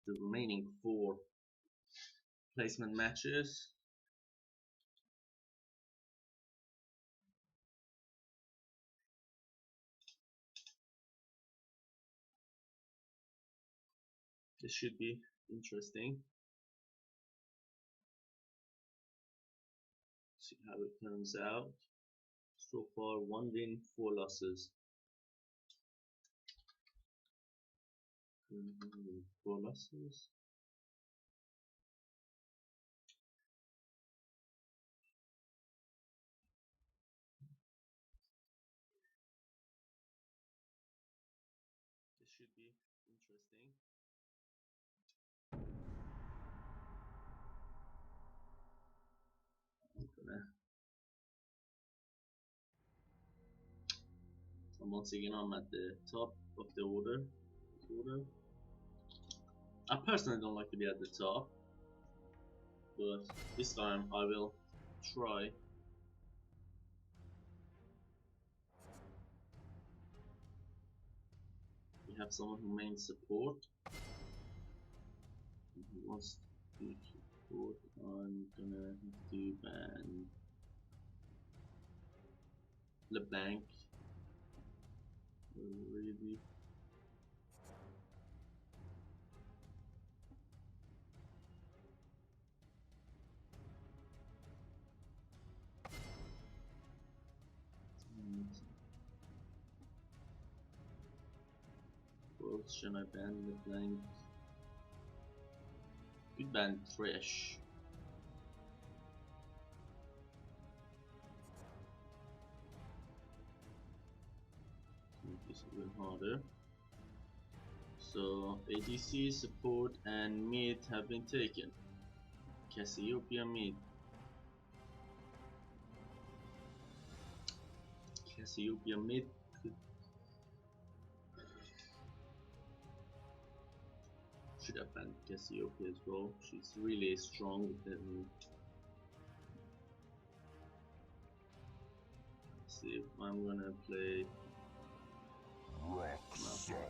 the remaining 4 placement matches. This should be interesting. See how it turns out. So far, 1 win, 4 losses. 4 losses. This should be interesting. And once again, I'm at the top of the order. I personally don't like to be at the top, but this time I will try. We have someone who mains support. He wants to support. I'm gonna have to ban LeBlanc. Really. What else should I ban LeBlanc? Could ban Thresh. Make this a little harder. So ADC, support, and mid have been taken. Cassiopeia mid. Cassiopeia mid. Should have banned Cassiopeia as well. She's really strong. Let's see if I'm gonna play Rock solid.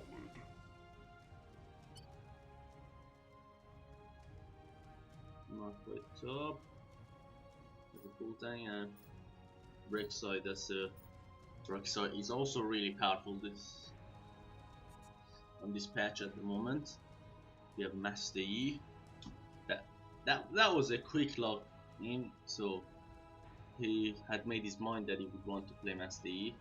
Malphite top. The full thing, and Rek'Sai. That's a Rek'Sai is also really powerful this on this patch at the moment. We have Master Yi. That was a quick lock in, so he had made his mind that he would want to play Master Yi.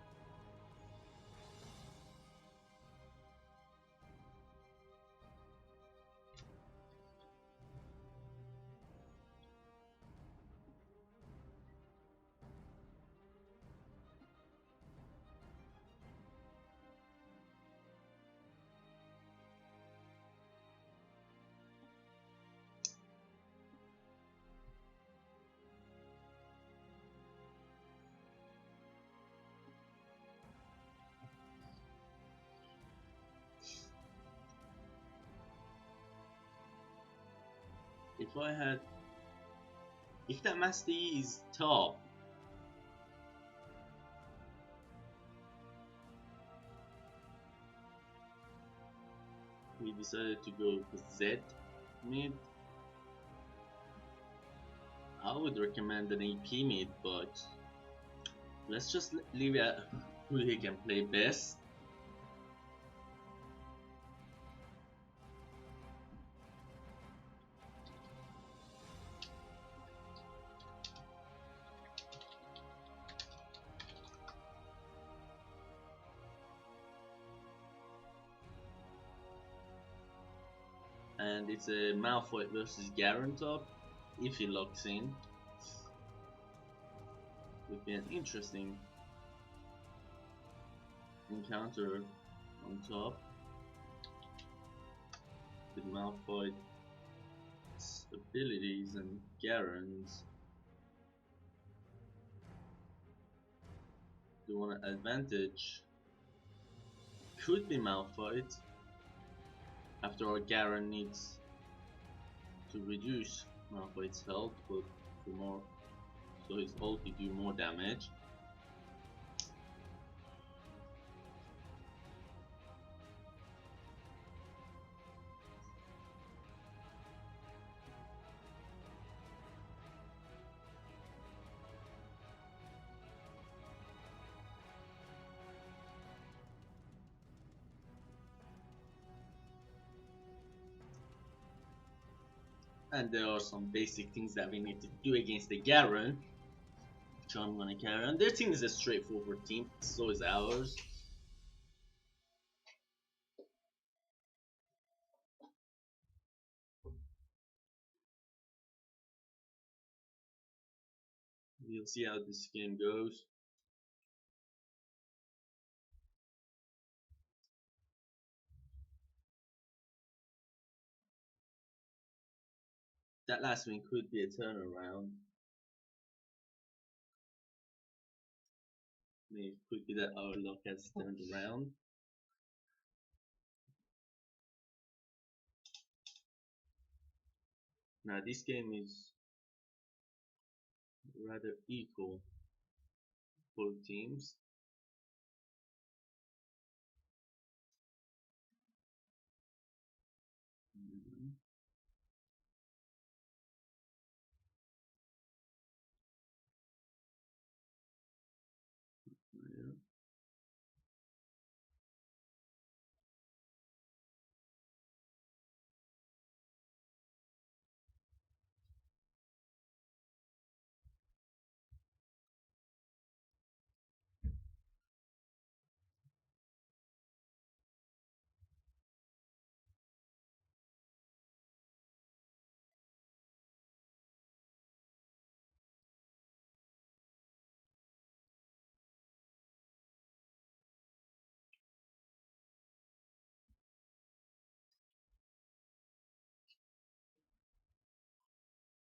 If that Master Yi is top, we decided to go Z mid. I would recommend an AP mid, but let's just leave it at who he can play best. And it's a Malphite versus Garen top. If he locks in, would be an interesting encounter on top with Malphite's abilities and Garen's. The one advantage could be Malphite. After all, Garen needs to reduce Malphite's health, but for more, so his ulti do more damage. And there are some basic things that we need to do against the Garen, which I'm gonna carry on. Their team is a straightforward team, so is ours. We'll see how this game goes. That last win could be a turnaround. Maybe it could be that our luck has turned around. Now this game is rather equal for teams. Yeah.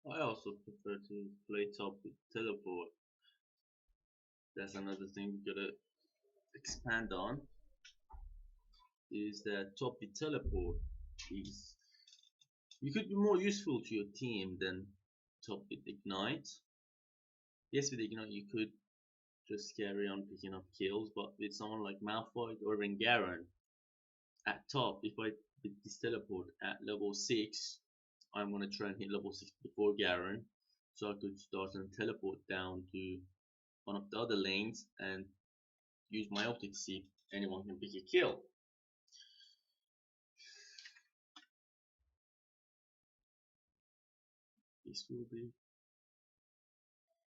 I also prefer to play top with teleport. That's another thing we gotta expand on. Is that top with teleport is you could be more useful to your team than top with ignite. Yes, with ignite you could just carry on picking up kills, but with someone like Malphite or even Garen at top, if I with this teleport at level 6, I'm gonna try and hit level 6 before Garen, so I could start and teleport down to one of the other lanes and use my ulti to see if anyone can pick a kill. This will be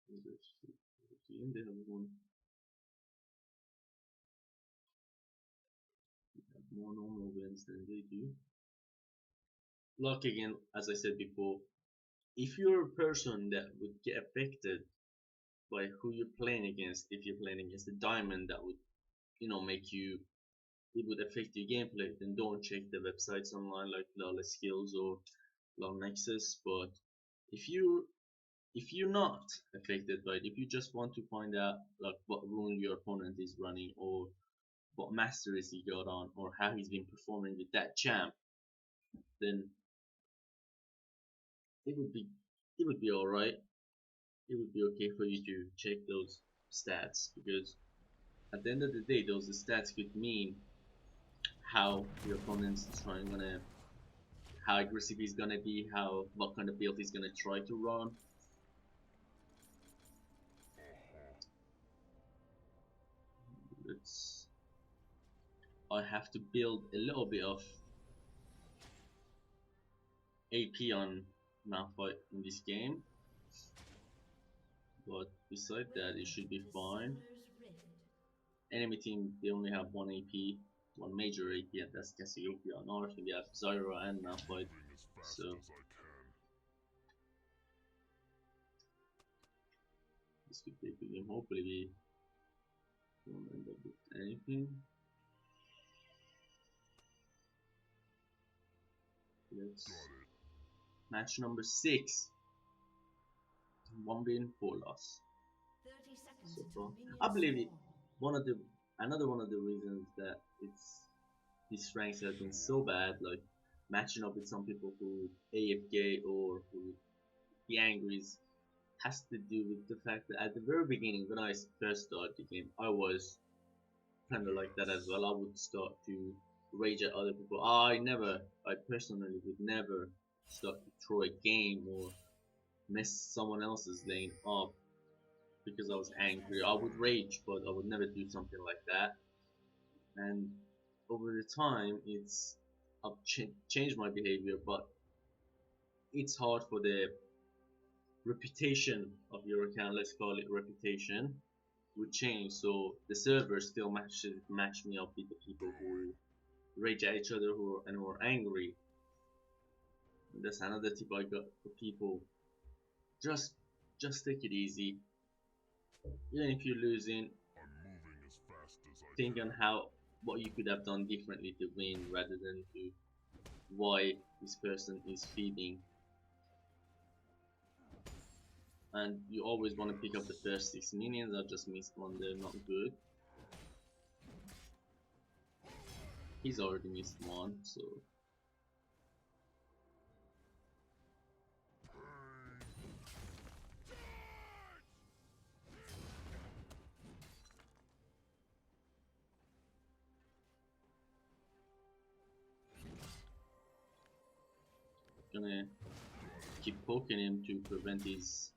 they have more normal wins than they do. Luck again, as I said before, if you're a person that would get affected by who you're playing against, if you're playing against a diamond that would, make you, it would affect your gameplay, then don't check the websites online like Flawless Skills or Law Nexus. But if you if you're not affected by it, if you just want to find out like what rune your opponent is running or what masteries he got on or how he's been performing with that champ, then it would be alright. It would be okay for you to check those stats because at the end of the day, those stats could mean how your opponent's how aggressive he's gonna be, what kind of build he's gonna try to run. I have to build a little bit of AP on Malphite in this game, but beside that it should be fine. Enemy team, they only have one AP, one major AP, and that's Cassiopeia. On ours we have Zyra and Malphite, so this could be a good game. Hopefully we don't end up with anything. Let's match number 6. 1 win, 4 loss. So far, I believe it. Another one of the reasons that these ranks have been so bad, like matching up with some people who AFK or who be angry, has to do with the fact that at the very beginning, when I first started the game, I was kind of like that as well. I would start to rage at other people. I personally would never start to throw a game or mess someone else's lane up because I was angry. I would rage, but I would never do something like that. And over the time, I've changed my behavior, but it's hard for the reputation of your account, let's call it reputation, would change. So the server still match me up with the people who rage at each other, who are angry. And that's another tip I got for people. Just take it easy. Even if you're losing, think on what you could have done differently to win, rather than to why this person is feeding. And you always want to pick up the first 6 minions. I just missed one, they're not good. He's already missed one, so gonna keep poking him to prevent his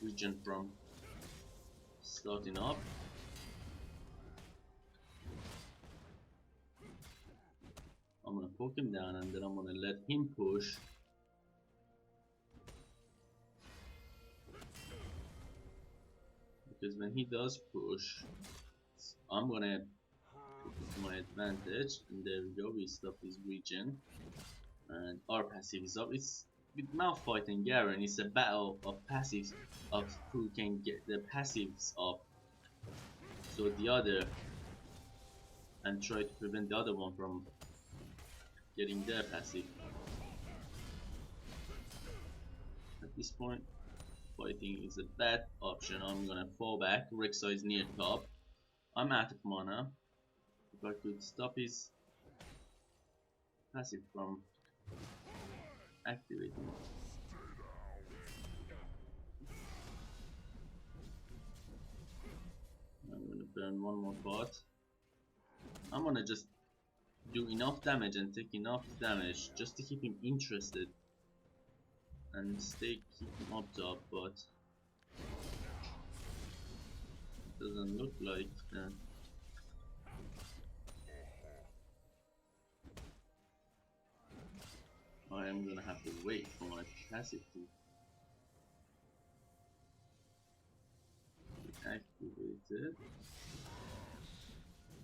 regen from starting up. I'm gonna poke him down and then I'm gonna let him push. Because when he does push, I'm gonna put this to my advantage, and there we go, we stop his regen. And our passive is up. It's with Malphite and Garen, it's a battle of passives, of who can get the passives up, so the other, and try to prevent the other one from getting their passive. At this point, fighting is a bad option. I'm gonna fall back. Rek'Sai is near top. I'm out of mana. If I could stop his passive from activating. I'm gonna burn one more bot. I'm gonna just do enough damage and take enough damage just to keep him interested and keep him up top, but it doesn't look like that. I am gonna have to wait for my passive to be activated.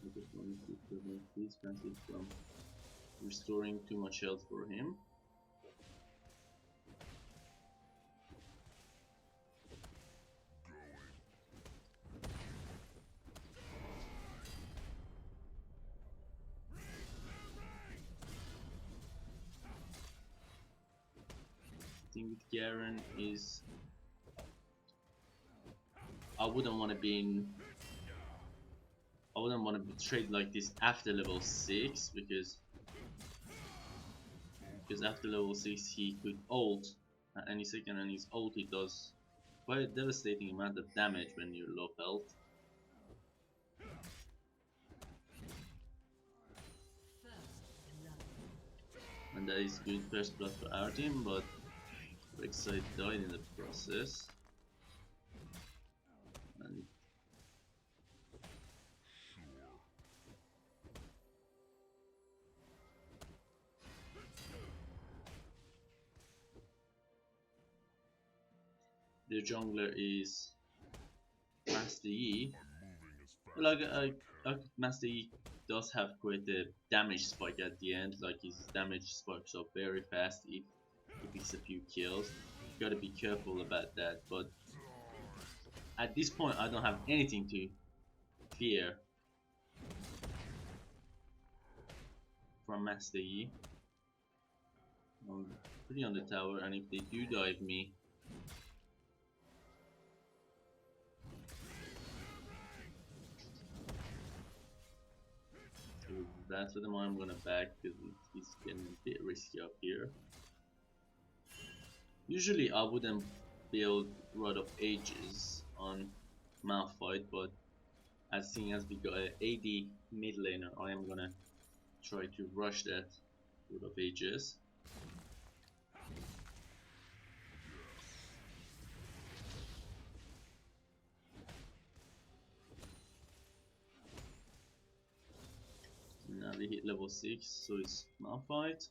I just want to prevent this passive from restoring too much health for him. The thing with Garen is I wouldn't want to be traded like this after level 6, because after level 6 he could ult at any second, and his ult does quite a devastating amount of damage when you're low health. And that is good first blood for our team, but Rek'Sai died in the process. And the jungler is Master Yi. Like Master Yi does have quite a damage spike at the end. Like his damage spikes up very fast if it's a few kills. You gotta be careful about that. But at this point, I don't have anything to fear from Master Yi. I'm pretty on the tower, and if they do dive me, that's for them. I'm gonna back because it's getting a bit risky up here. Usually I wouldn't build Rod of Ages on Malphite, but as seeing as we got an AD mid laner, I am gonna try to rush that Rod of Ages. Now they hit level 6, so it's Malphite.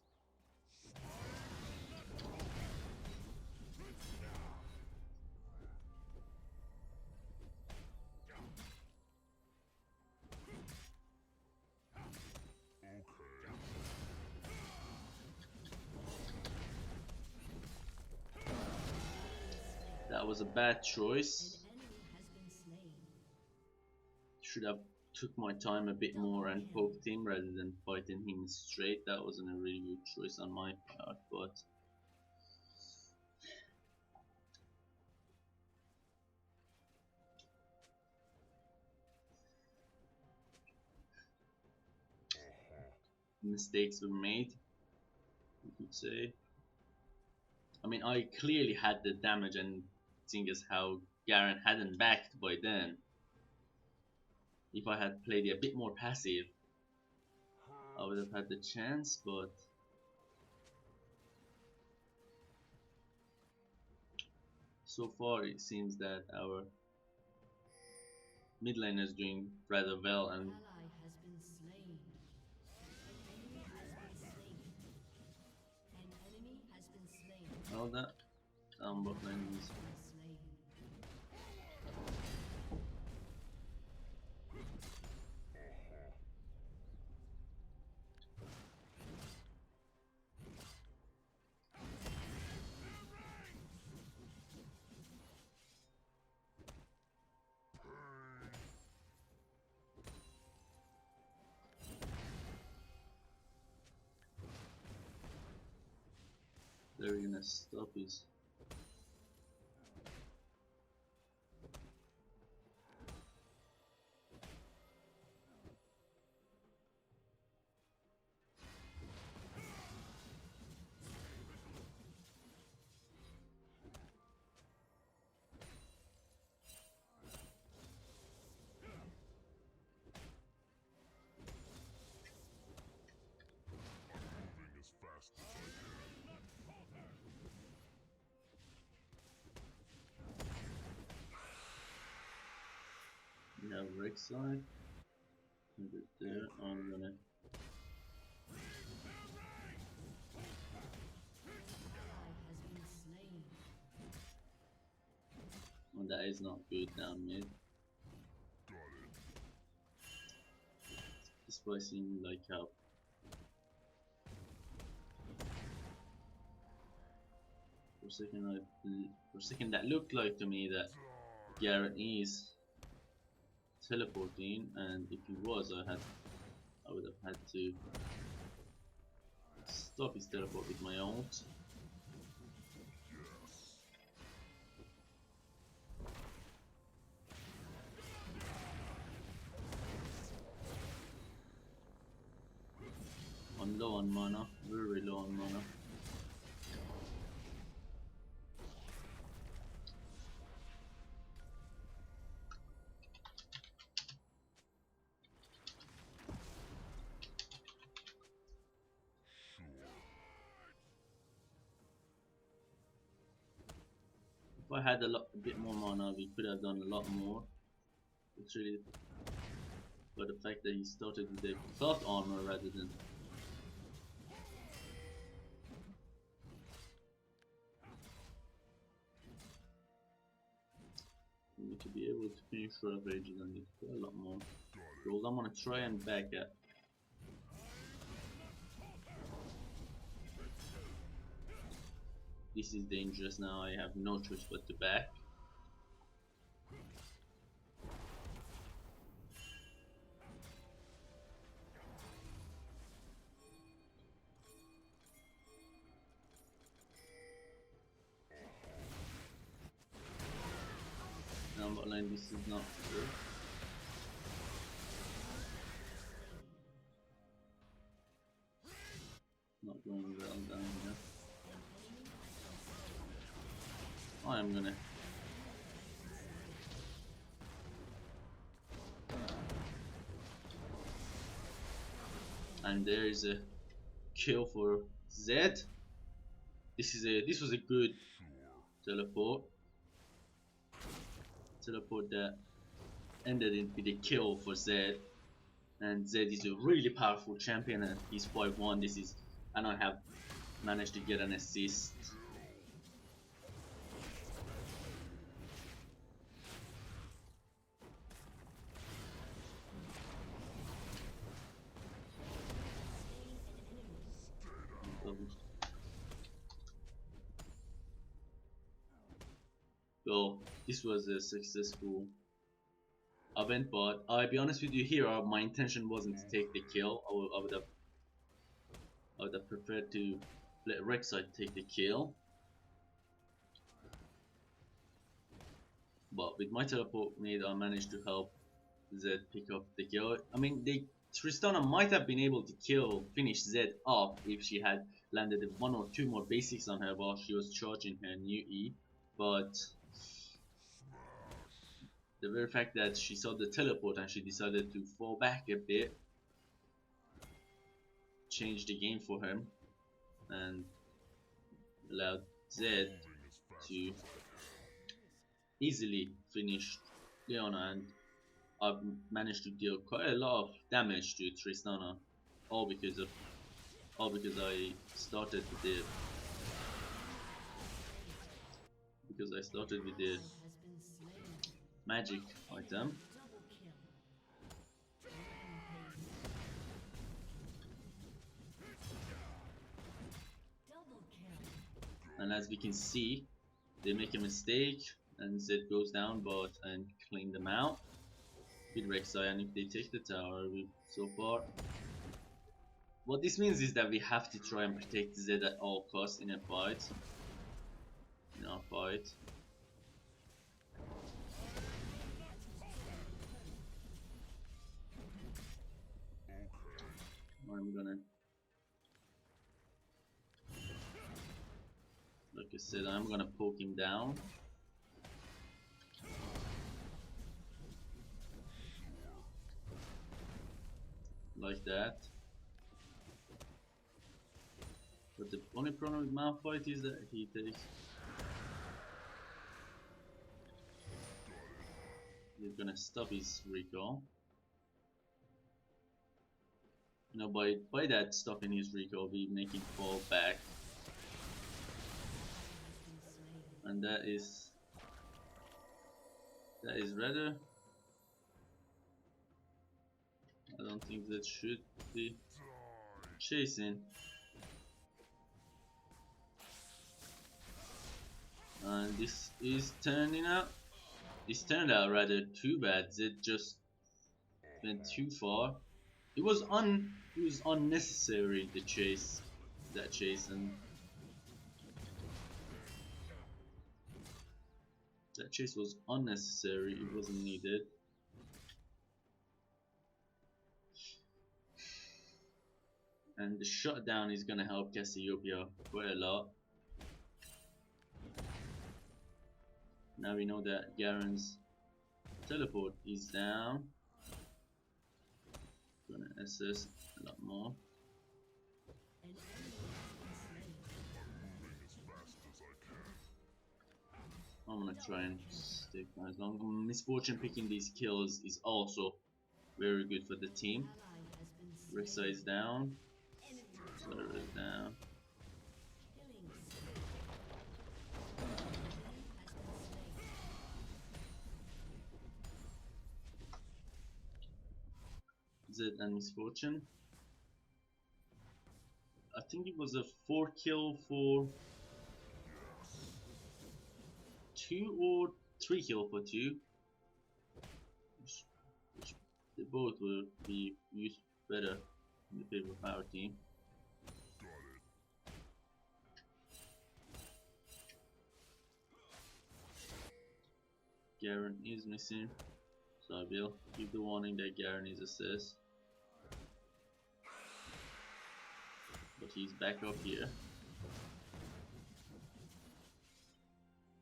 was a bad choice. Should have took my time a bit more and poked him rather than fighting him straight. That wasn't a really good choice on my part, but mistakes were made, you could say. I mean, I clearly had the damage, and seeing as how Garen hadn't backed by then, if I had played a bit more passive, I would have had the chance, but so far it seems that our mid lane is doing rather well, and all that bot lane is they're gonna stop his. Moving as fast as I can. We have Rek'Sai. There, I'm gonna. Oh, that is not good down mid. Got it. This boy seemed like how. For a second, that looked like to me that Garen is teleporting, and if he was, I would have had to stop his teleport with my ult. I'm low on mana, very low on mana. If I had a bit more mana, we could have done a lot more. It's really, but the fact that he started with the plot armor rather than to be able to finish Ravages, I need to put a lot more gold. I'm gonna try and back at. This is dangerous now, I have no choice but to back. Now bot lane, this is not good. Not going well down here. I am gonna. And there is a kill for Zed. This was a good teleport. Teleport that ended in with a kill for Zed. And Zed is a really powerful champion, and he's 5-1. This is, and I have managed to get an assist. Well, this was a successful event, but I'll be honest with you here, my intention wasn't to take the kill. I would have preferred to let Rek'Sai take the kill. But with my teleport mid, I managed to help Zed pick up the kill. I mean, Tristana might have been able to finish Zed off if she had landed 1 or 2 more basics on her while she was charging her new E. But the very fact that she saw the teleport and she decided to fall back a bit changed the game for her and allowed Zed to easily finish Leona, and I've managed to deal quite a lot of damage to Tristana, all because I started with the magic item. And as we can see, they make a mistake and Zed goes down bot and clean them out with Rek'Sai, and if they take the tower, so far what this means is that we have to try and protect Zed at all costs in our fight. I'm gonna, like I said, I'm gonna poke him down. Like that. But the only problem with Malphite is that he takes... He's gonna stop his recall. You know, by that stopping his recall, we make him fall back. And that is rather... I don't think that should be chasing. And this turned out rather too bad. Zed just went too far. It was unnecessary, that chase, and that chase was unnecessary. It wasn't needed. And the shutdown is gonna help Cassiopeia quite a lot. Now we know that Garen's teleport is down. Gonna assist a lot more. I'm gonna try and stay for as long. Misfortune picking these kills is also very good for the team. Rek'Sai is down. Slayer is down. Zed and Misfortune. I think it was a 4 kill for 2 or 3 kill for 2. Which they both will be used better in the favor of our team. Garen is missing, so I will give the warning that Garen is assist. But he's back up here.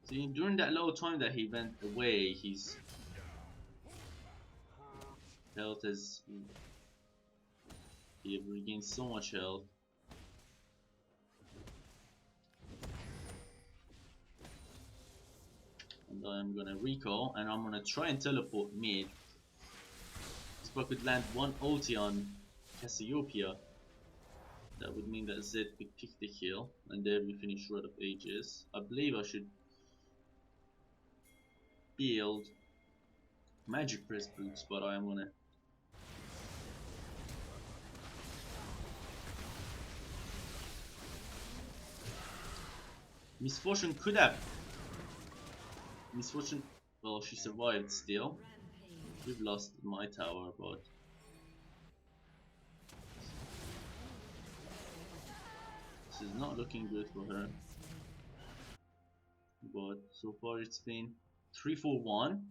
See, during that little time that he went away, his health has... he regained so much health. And I'm gonna recall, and I'm gonna try and teleport mid. If I could land one ulti on Cassiopeia, that would mean that Zed could pick the kill, and there we finish Rod of Ages. I believe I should build Magic Press Boots, but I am gonna... Misfortune could have Misfortune. Well, she survived still. We've lost my tower, but this is not looking good for her. But so far it's been 3 for 1,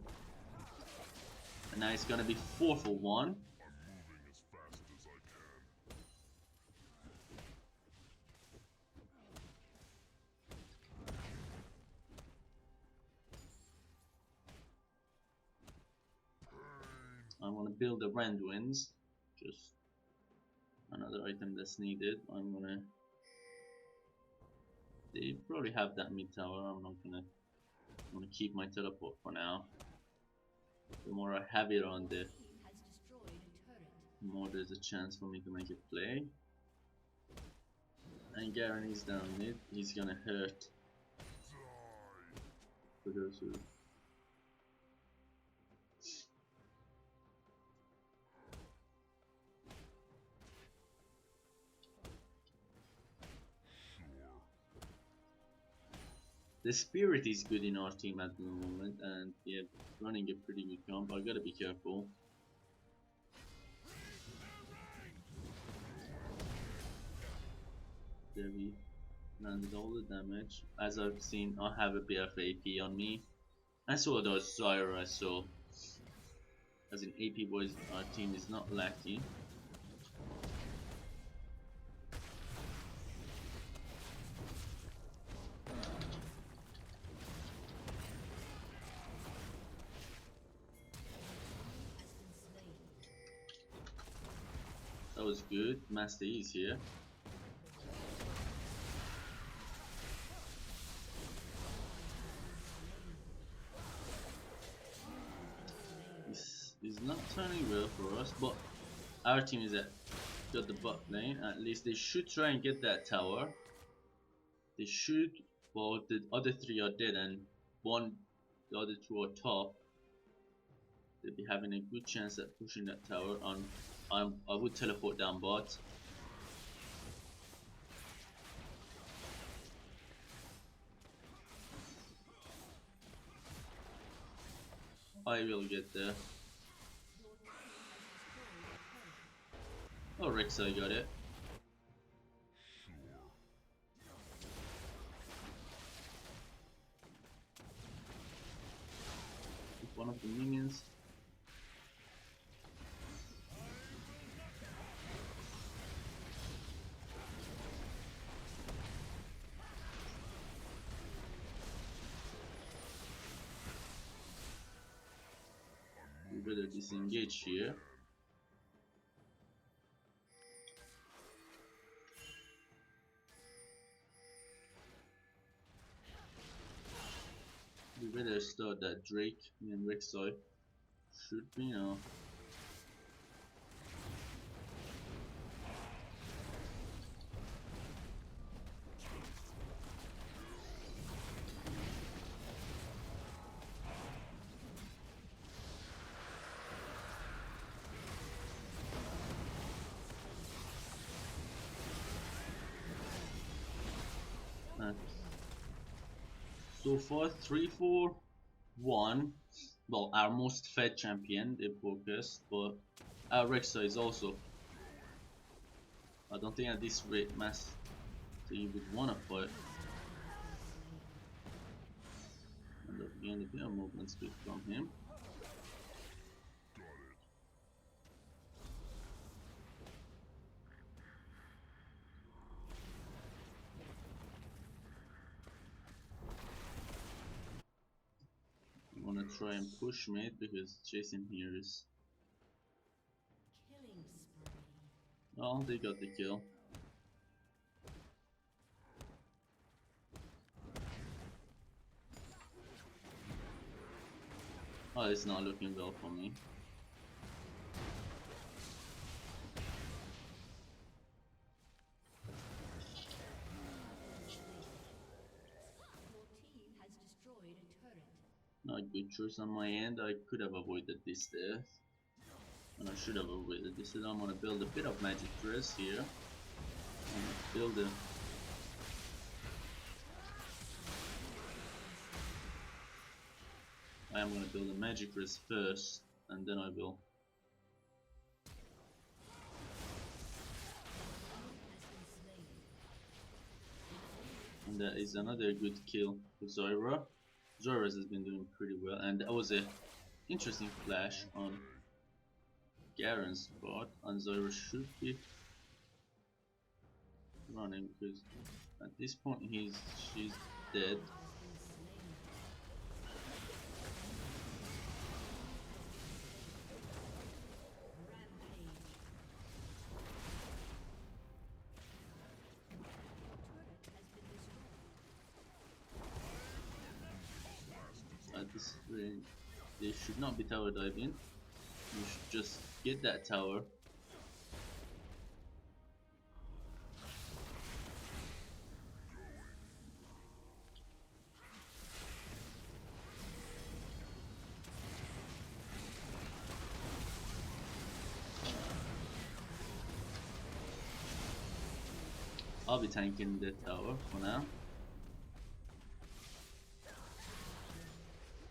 and now it's gonna be 4 for 1. I'm moving as fast as I can. I want to build the Randuin's, just another item that's needed. I'm gonna. They probably have that mid tower. I'm gonna keep my teleport for now. The more I have it on the more there's a chance for me to make a play. And Garen is down mid. He's gonna hurt for those who. The spirit is good in our team at the moment, and yeah, running a pretty good comp. I gotta be careful. There we landed all the damage. As I've seen, I have a bit of AP on me. And so does Zyra, so as in AP boys, our team is not lacking. That was good. Master E is here. This is not turning well for us, but our team is got the bot lane. At least they should try and get that tower. They should. Well, the other 3 are dead, and the other 2 are top. They'll be having a good chance at pushing that tower. I would teleport down bot. I will get there. Oh, Rek'Sai got it. One of the minions. We better disengage here. We better start that Drake and Rek'Sai. Should be now. So far 3 for 1. Well, our most fed champion, they focused, but our Rek'Sai is also. I don't think at this rate Master you would wanna fight. And again, a bit of movement speed from him. I wanna try and push mid because chasing here is. Oh, they got the kill. Oh, it's not looking well for me. Not a good choice on my end. I could have avoided this death. And I should have avoided this. I'm gonna build a bit of magic dress here. I'm gonna build a. I am gonna build a magic resist first, and then I will. And that is another good kill for Zyra. Zyra has been doing pretty well, and that was a interesting flash on Garen's part, and Zyra should be running because at this point she's dead. At this range, they should not be tower diving. You should just get that tower. I'll be tanking the tower for now.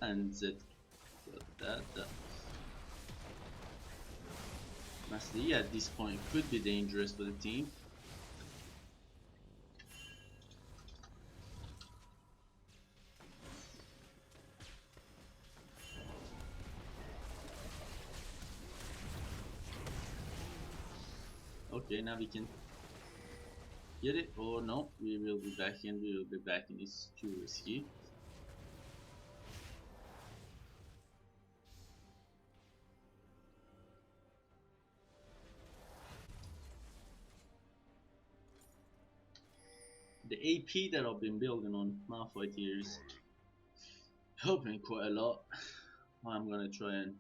And Zed got that. Master Yi at this point could be dangerous for the team. Okay, now we can get it, or no, we will be back in, it's too risky. The AP that I've been building on Malphite here is helping quite a lot. I'm gonna try and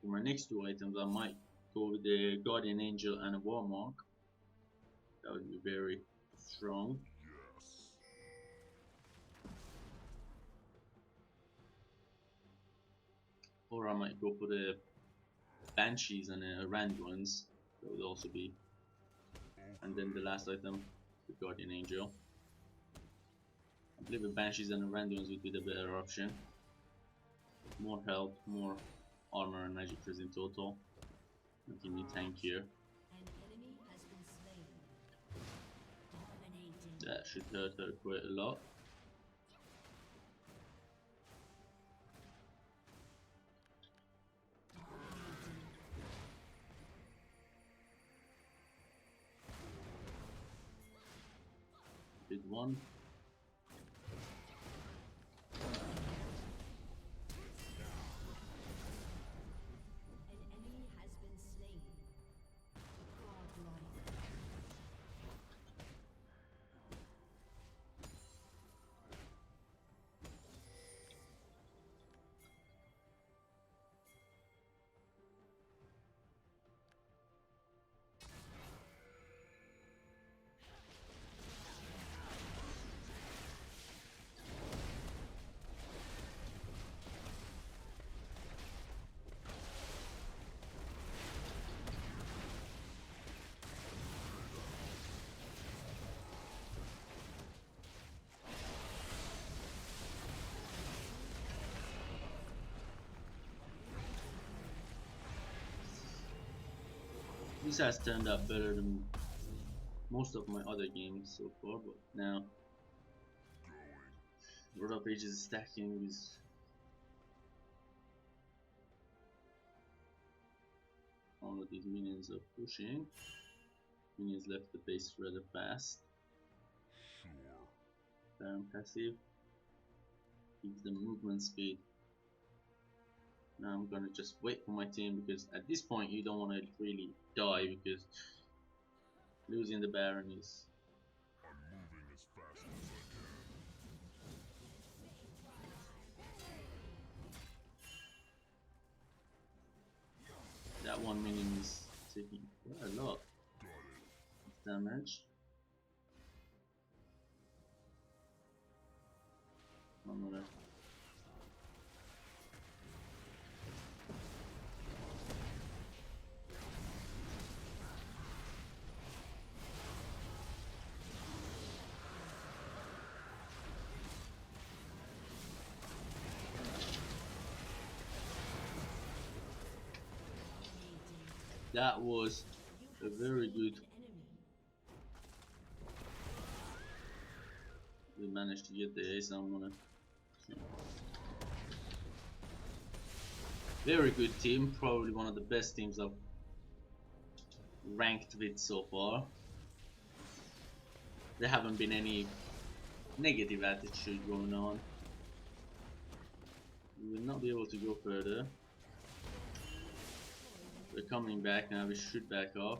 for my next two items I might go with the Guardian Angel and a Warmark. That would be very strong. Yes. Or I might go for the Banshees and Randuins. That would also be. And then the last item, the Guardian Angel. I believe the Banshees and the Randuins would be the better option. More health, more armor and magic resist in total. Making me tankier. That should hurt her quite a lot. Did one. This has turned out better than most of my other games so far, but now Rampage is stacking with all of these minions are pushing. Minions left the base rather fast. Sure. Passive gives them movement speed. Now I'm gonna just wait for my team because at this point you don't want to really die because losing the Baron is. I'm moving as fast as I can. That one minion is taking quite a lot of damage. I'm gonna. That was a very good. We managed to get the ace. I'm gonna. Very good team. Probably one of the best teams I've ranked with so far. There haven't been any negative attitude going on. We will not be able to go further. We're coming back now. We should back off.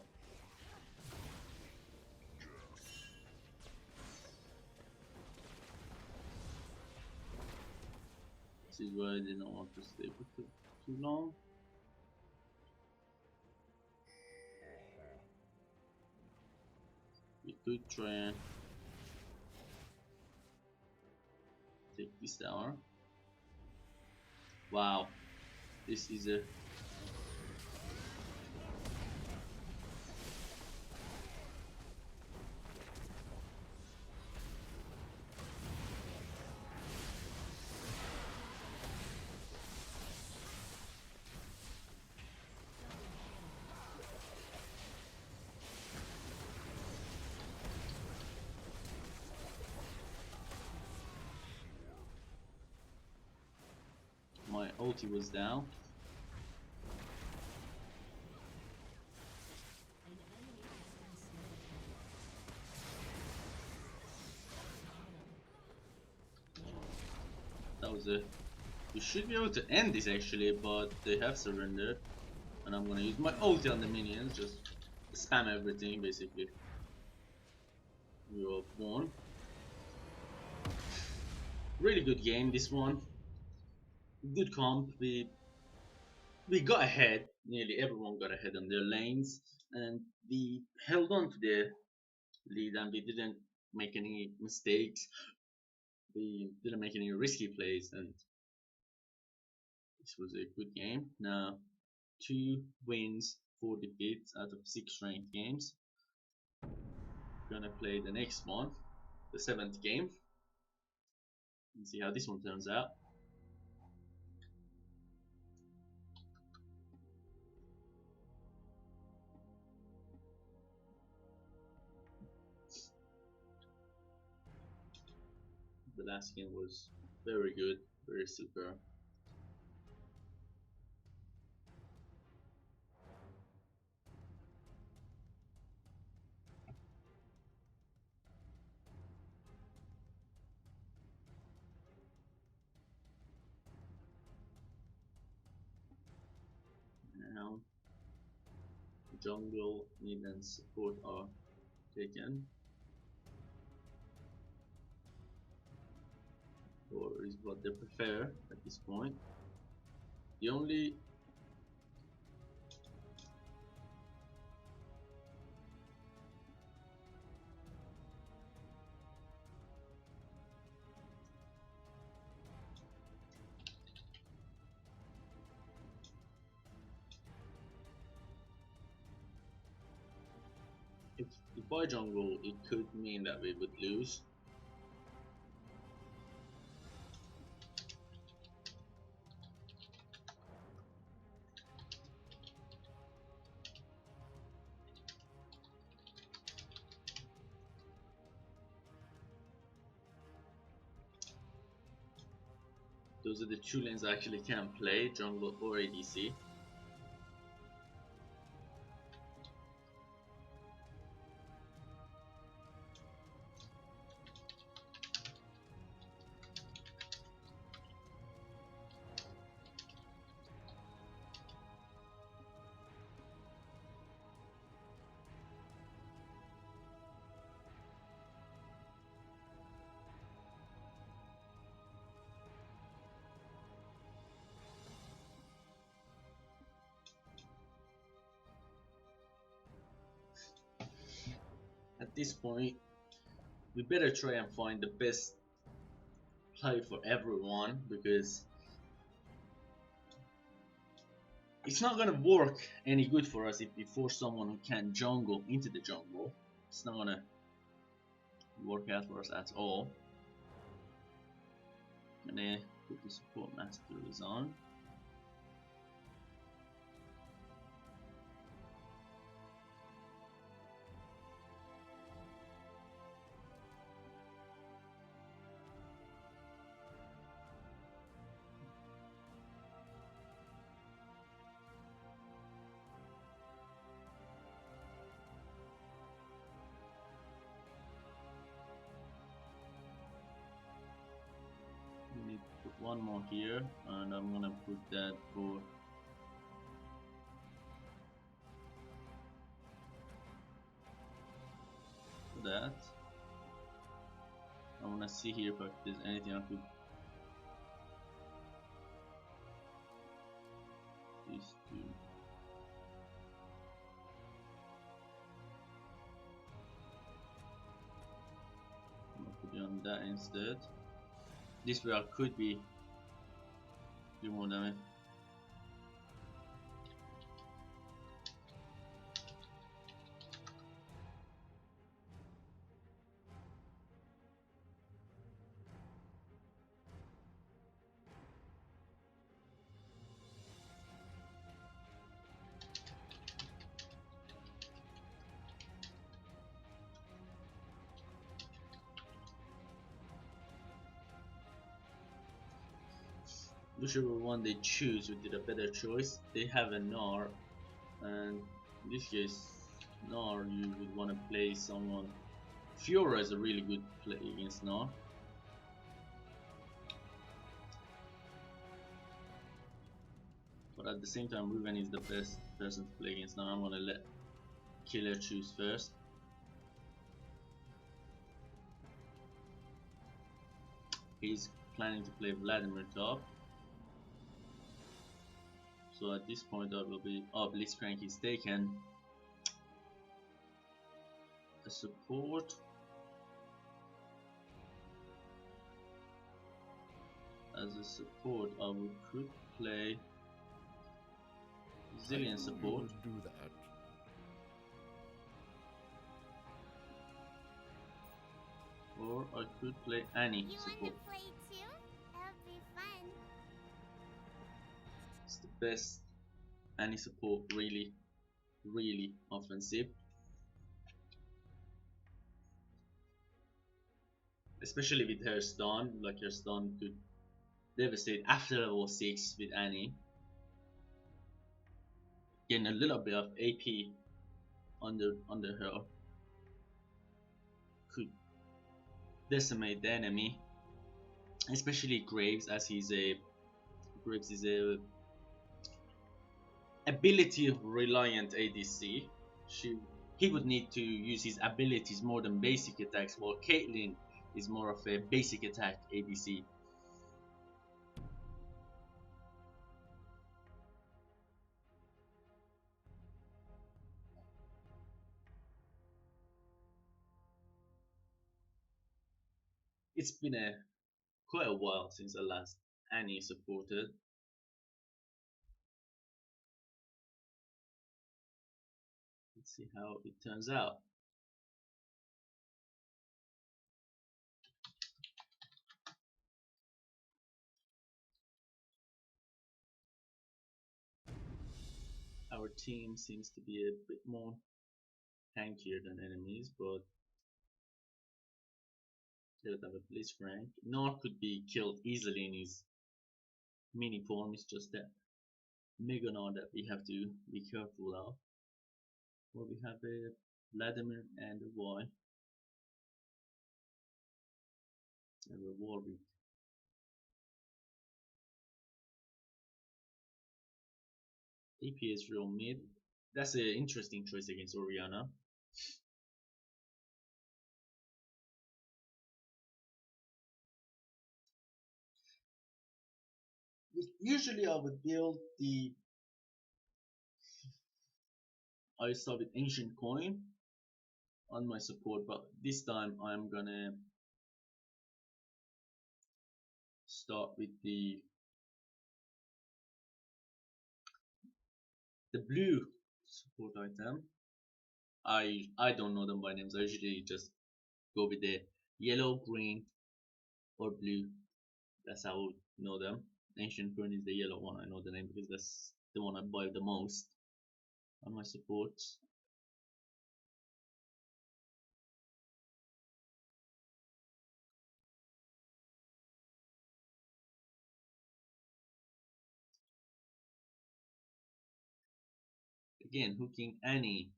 This is why I did not want to stay for too long. We could try and take this tower. Wow, this is a my ulti was down. That was a. We should be able to end this actually, but they have surrendered, and I'm gonna use my ulti on the minions. Just spam everything basically. We all won. Really good game this one. Good comp. We got ahead. Nearly everyone got ahead on their lanes, and we held on to the lead, and we didn't make any mistakes. We didn't make any risky plays, and this was a good game. Now, 2 wins, 4 defeats out of 6 ranked games. Gonna play the next one, the 7th game, and see how this one turns out. The last game was very good, very super. Now, jungle, mid and support are taken, or is what they prefer at this point. The only if I jungle, it could mean that we would lose. Those are the 2 lanes I actually can play, jungle or ADC. At this point, we better try and find the best play for everyone, because it's not gonna work any good for us if we force someone who can jungle into the jungle. It's not gonna work out for us at all. And then put the support master is on. one more here, and I'm gonna put that for that. I wanna see here if there's anything I could. These two. I'm gonna put it on that instead. This way I could be do more damage. Whichever one they choose would be a better choice. They have a Gnar, and in this case, Gnar you would want to play someone. Fiora is a really good play against Gnar. But at the same time, Ruven is the best person to play against Gnar. I'm gonna let Killer choose first. He's planning to play Vladimir top. So at this point I will be Blitzcrank is taken. A support. As a support I could play Zillion support. Do that. Or I could play Annie You support. want to play too? That'll be fun. It's the best Annie support, really offensive. Especially with her stun, like her stun could devastate after level 6 with Annie. Getting a little bit of AP under her could decimate the enemy, especially Graves, as Graves is a ability reliant ADC. He would need to use his abilities more than basic attacks, while Caitlyn is more of a basic attack ADC. It's been quite a while since I last Annie supported. Let's see how it turns out. Our team seems to be a bit more tankier than enemies, but they don't have a Blitzcrank. Gnar could be killed easily in his mini form. It's just that Mega Gnar that we have to be careful of. Well, we have a Vladimir and a Y. And a Warwick. AP is real mid. That's an interesting choice against Orianna. Usually I would build I start with Ancient Coin on my support, but this time I'm gonna start with the blue support item. I don't know them by names. I usually just go with the yellow, green, or blue. That's how I would know them. Ancient Coin is the yellow one. I know the name because that's the one I buy the most on my supports. Again, hooking Annie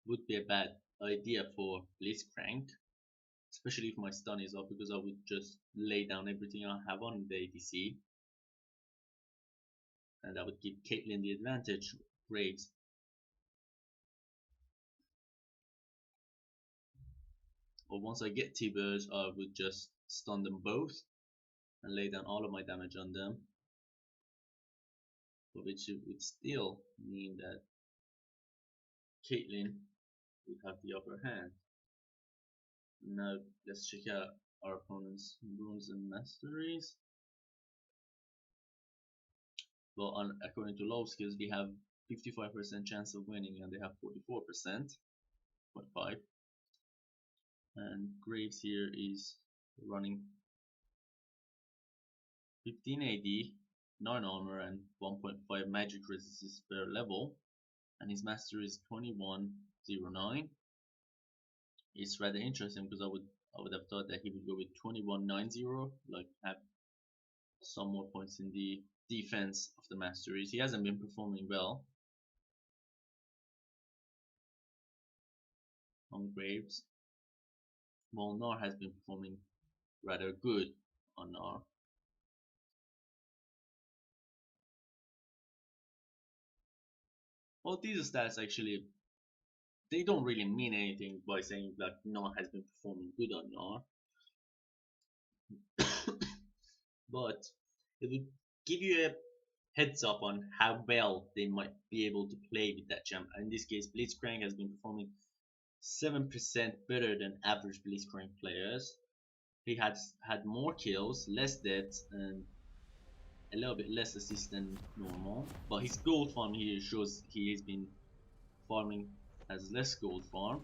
would be a bad idea for Blitzcrank. especially if my stun is up, because I would just lay down everything I have on the ADC, and that would give Caitlyn the advantage. Graves. Or once I get T-Birds, I would just stun them both and lay down all of my damage on them, but which would still mean that Caitlyn would have the upper hand. Now let's check out our opponent's runes and masteries. Well, according to low skills, we have 55% chance of winning, and they have 44.5. And Graves here is running 15 AD, 9 armor, and 1.5 magic resistance per level, and his mastery is 2109. It's rather interesting because I would have thought that he would go with 2190, like have some more points in the defense of the masteries. He hasn't been performing well on Graves. Well, Gnar has been performing rather good on Gnar. Well, these stats actually, they don't really mean anything by saying that Gnar has been performing good on Gnar. But it would give you a heads up on how well they might be able to play with that champ. In this case, Blitzcrank has been performing 7% better than average Blitzcrank players. He has had more kills, less deaths, and a little bit less assists than normal. But his gold farm here shows he has been farming as less gold farm,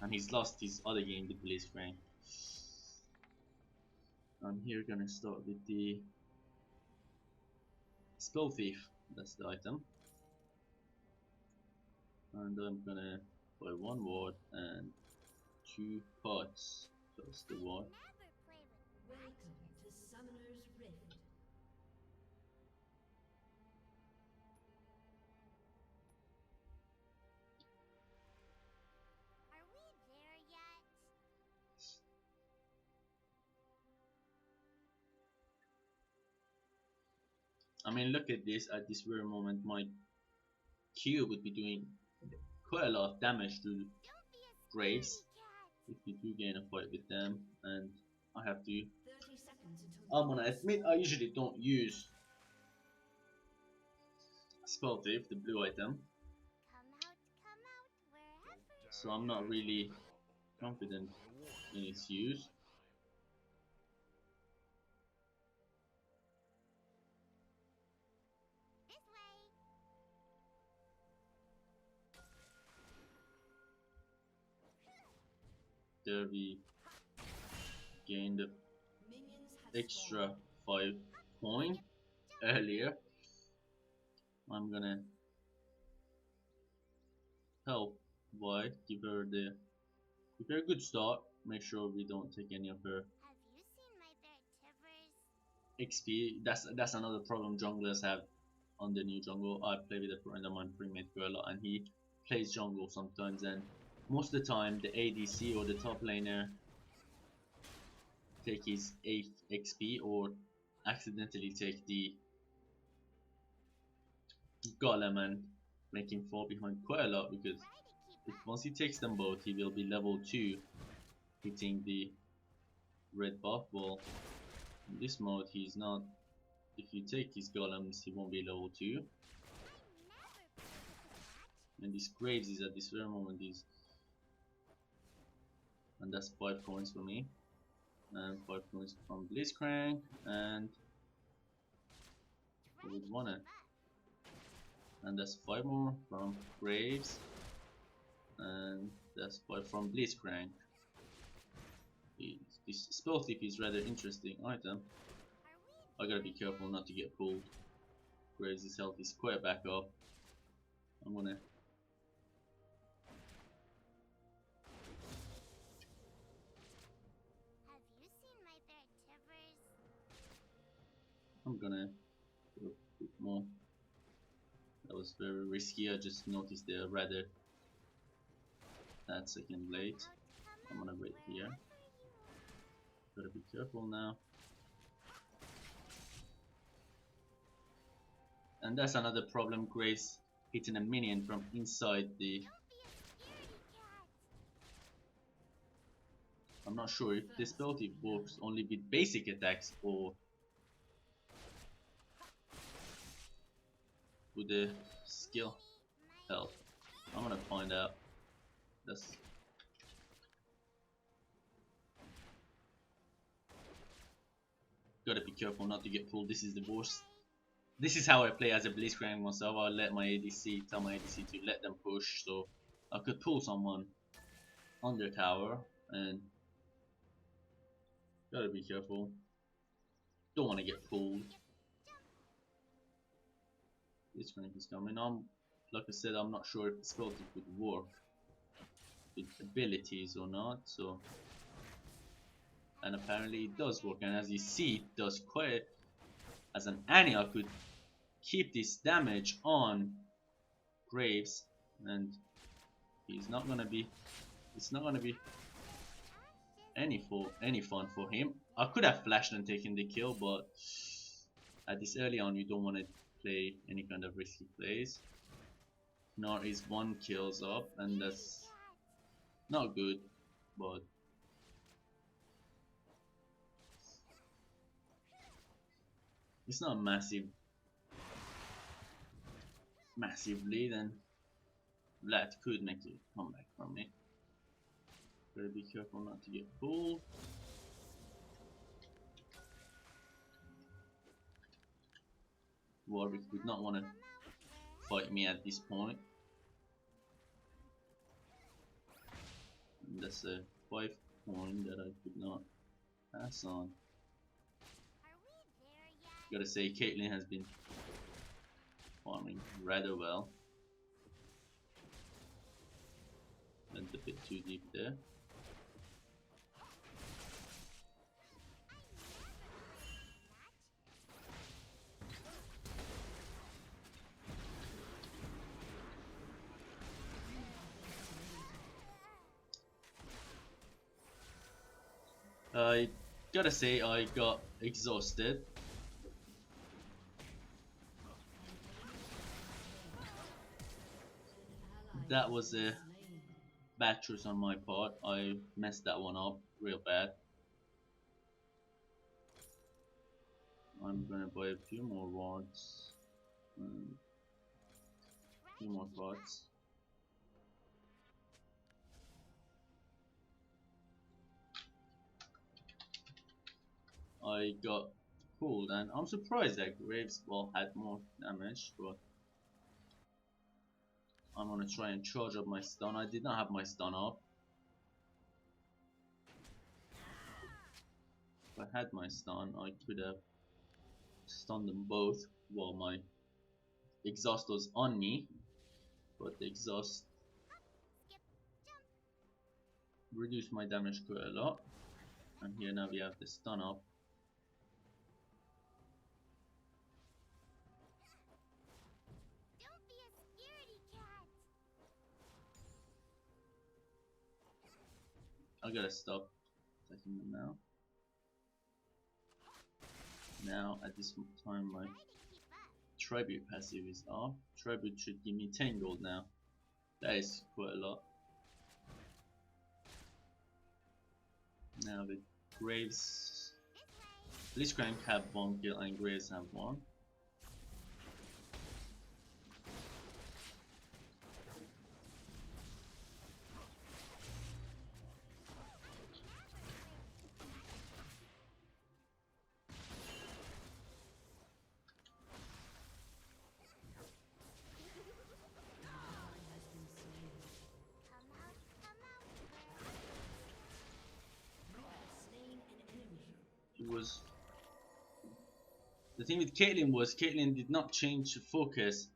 and he's lost his other game with Blitzcrank. I'm here gonna start with the Spell Thief, that's the item. And I'm gonna buy 1 ward and 2 pots. Plus the ward. Welcome to Summoner's Rift. Are we there yet? I mean, look at this. At this very moment, my Q would be doing quite a lot of damage to Don't be a Graves scaredy cat. if we do gain a fight with them, and I have to. 30 seconds until I'm gonna admit I usually don't use Spell Thief, the blue item, Come out, wherever. so I'm not really confident in its use. This way. There we gained the minions have extra spawned. 5 point earlier. I'm gonna help by give her a good start. Make sure we don't take any of her Have you seen my bear Tivers? XP. That's another problem junglers have on the new jungle. I play with a friend of mine, Primate Gorilla, and he plays jungle sometimes, and most of the time the ADC or the top laner take his 8th XP or accidentally take the golem and make him fall behind quite a lot, because Try to keep up. once he takes them both, he will be level 2 hitting the red buff. Well, in this mode he's not. If you take his golems, he won't be level 2. I never planned for that. And this Graves is at this very moment is, and that's 5 coins for me, and 5 coins from Blitzcrank, and Try we to won it. keep up. And that's 5 more from Graves, and that's 5 from Blitzcrank. This Spell Thief is rather interesting item. Are we I gotta be careful not to get pulled. Graves' health is quite back up. I'm gonna Have you seen my bear Tivers? do a bit more. That was very risky. I just noticed they're rather that second late. I'm gonna wait here. Wherever you Gotta be careful now. And that's another problem, Graves hitting a minion from inside the... I'm not sure if this ability works only with basic attacks or with the skill health. I'm gonna find out. That's... Gotta be careful not to get pulled. This is the worst. This is how I play as a Blitzcrank myself. I let my ADC tell my ADC to let them push, so I could pull someone on their tower, and gotta be careful. Don't want to get pulled. Blitzcrank is coming. Like I said, I'm not sure if the spell would work with abilities or not. So, and apparently it does work, and as you see, it does quite. As an Annie, I could keep this damage on Graves, and he's not gonna be. It's not gonna be any fun for him. I could have flashed and taken the kill, but at this early on, you don't want to play any kind of risky plays. Nor is 1 kills up, and that's not good, but it's not massive lead, and Vlad could make a comeback from me. Gotta be careful not to get pulled. Warwick would not want to fight me at this point. And that's a 5 point that I could not pass on. Gotta say, Caitlyn has been farming rather well. Went a bit too deep there. I gotta say, I got exhausted. That was a bad choice on my part. I messed that one up real bad. I'm gonna buy a few more wards. A few more pots. I got pulled, and I'm surprised that Graves had more damage, but I'm gonna try and charge up my stun. I did not have my stun up. If I had my stun, I could have stunned them both while my exhaust was on me, but the exhaust reduced my damage quite a lot. And here now we have the stun up. I gotta stop attacking them now. Now at this time my tribute passive is off. Tribute should give me 10 gold now. That is quite a lot. Now the Graves, Blitzcrank have 1 kill and Graves have 1. The thing with Caitlyn was Caitlyn did not change focus.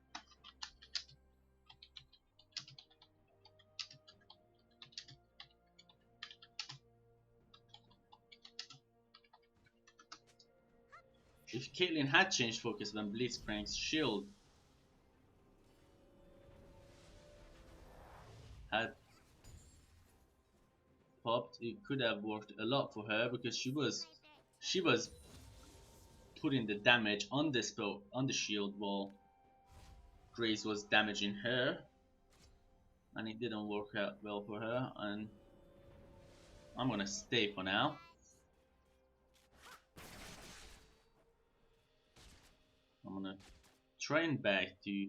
If Caitlyn had changed focus when Blitzcrank's shield had popped, it could have worked a lot for her because she was putting the damage on the spell on the shield while Graves was damaging her, and it didn't work out well for her. And I'm gonna stay for now. I'm gonna train back to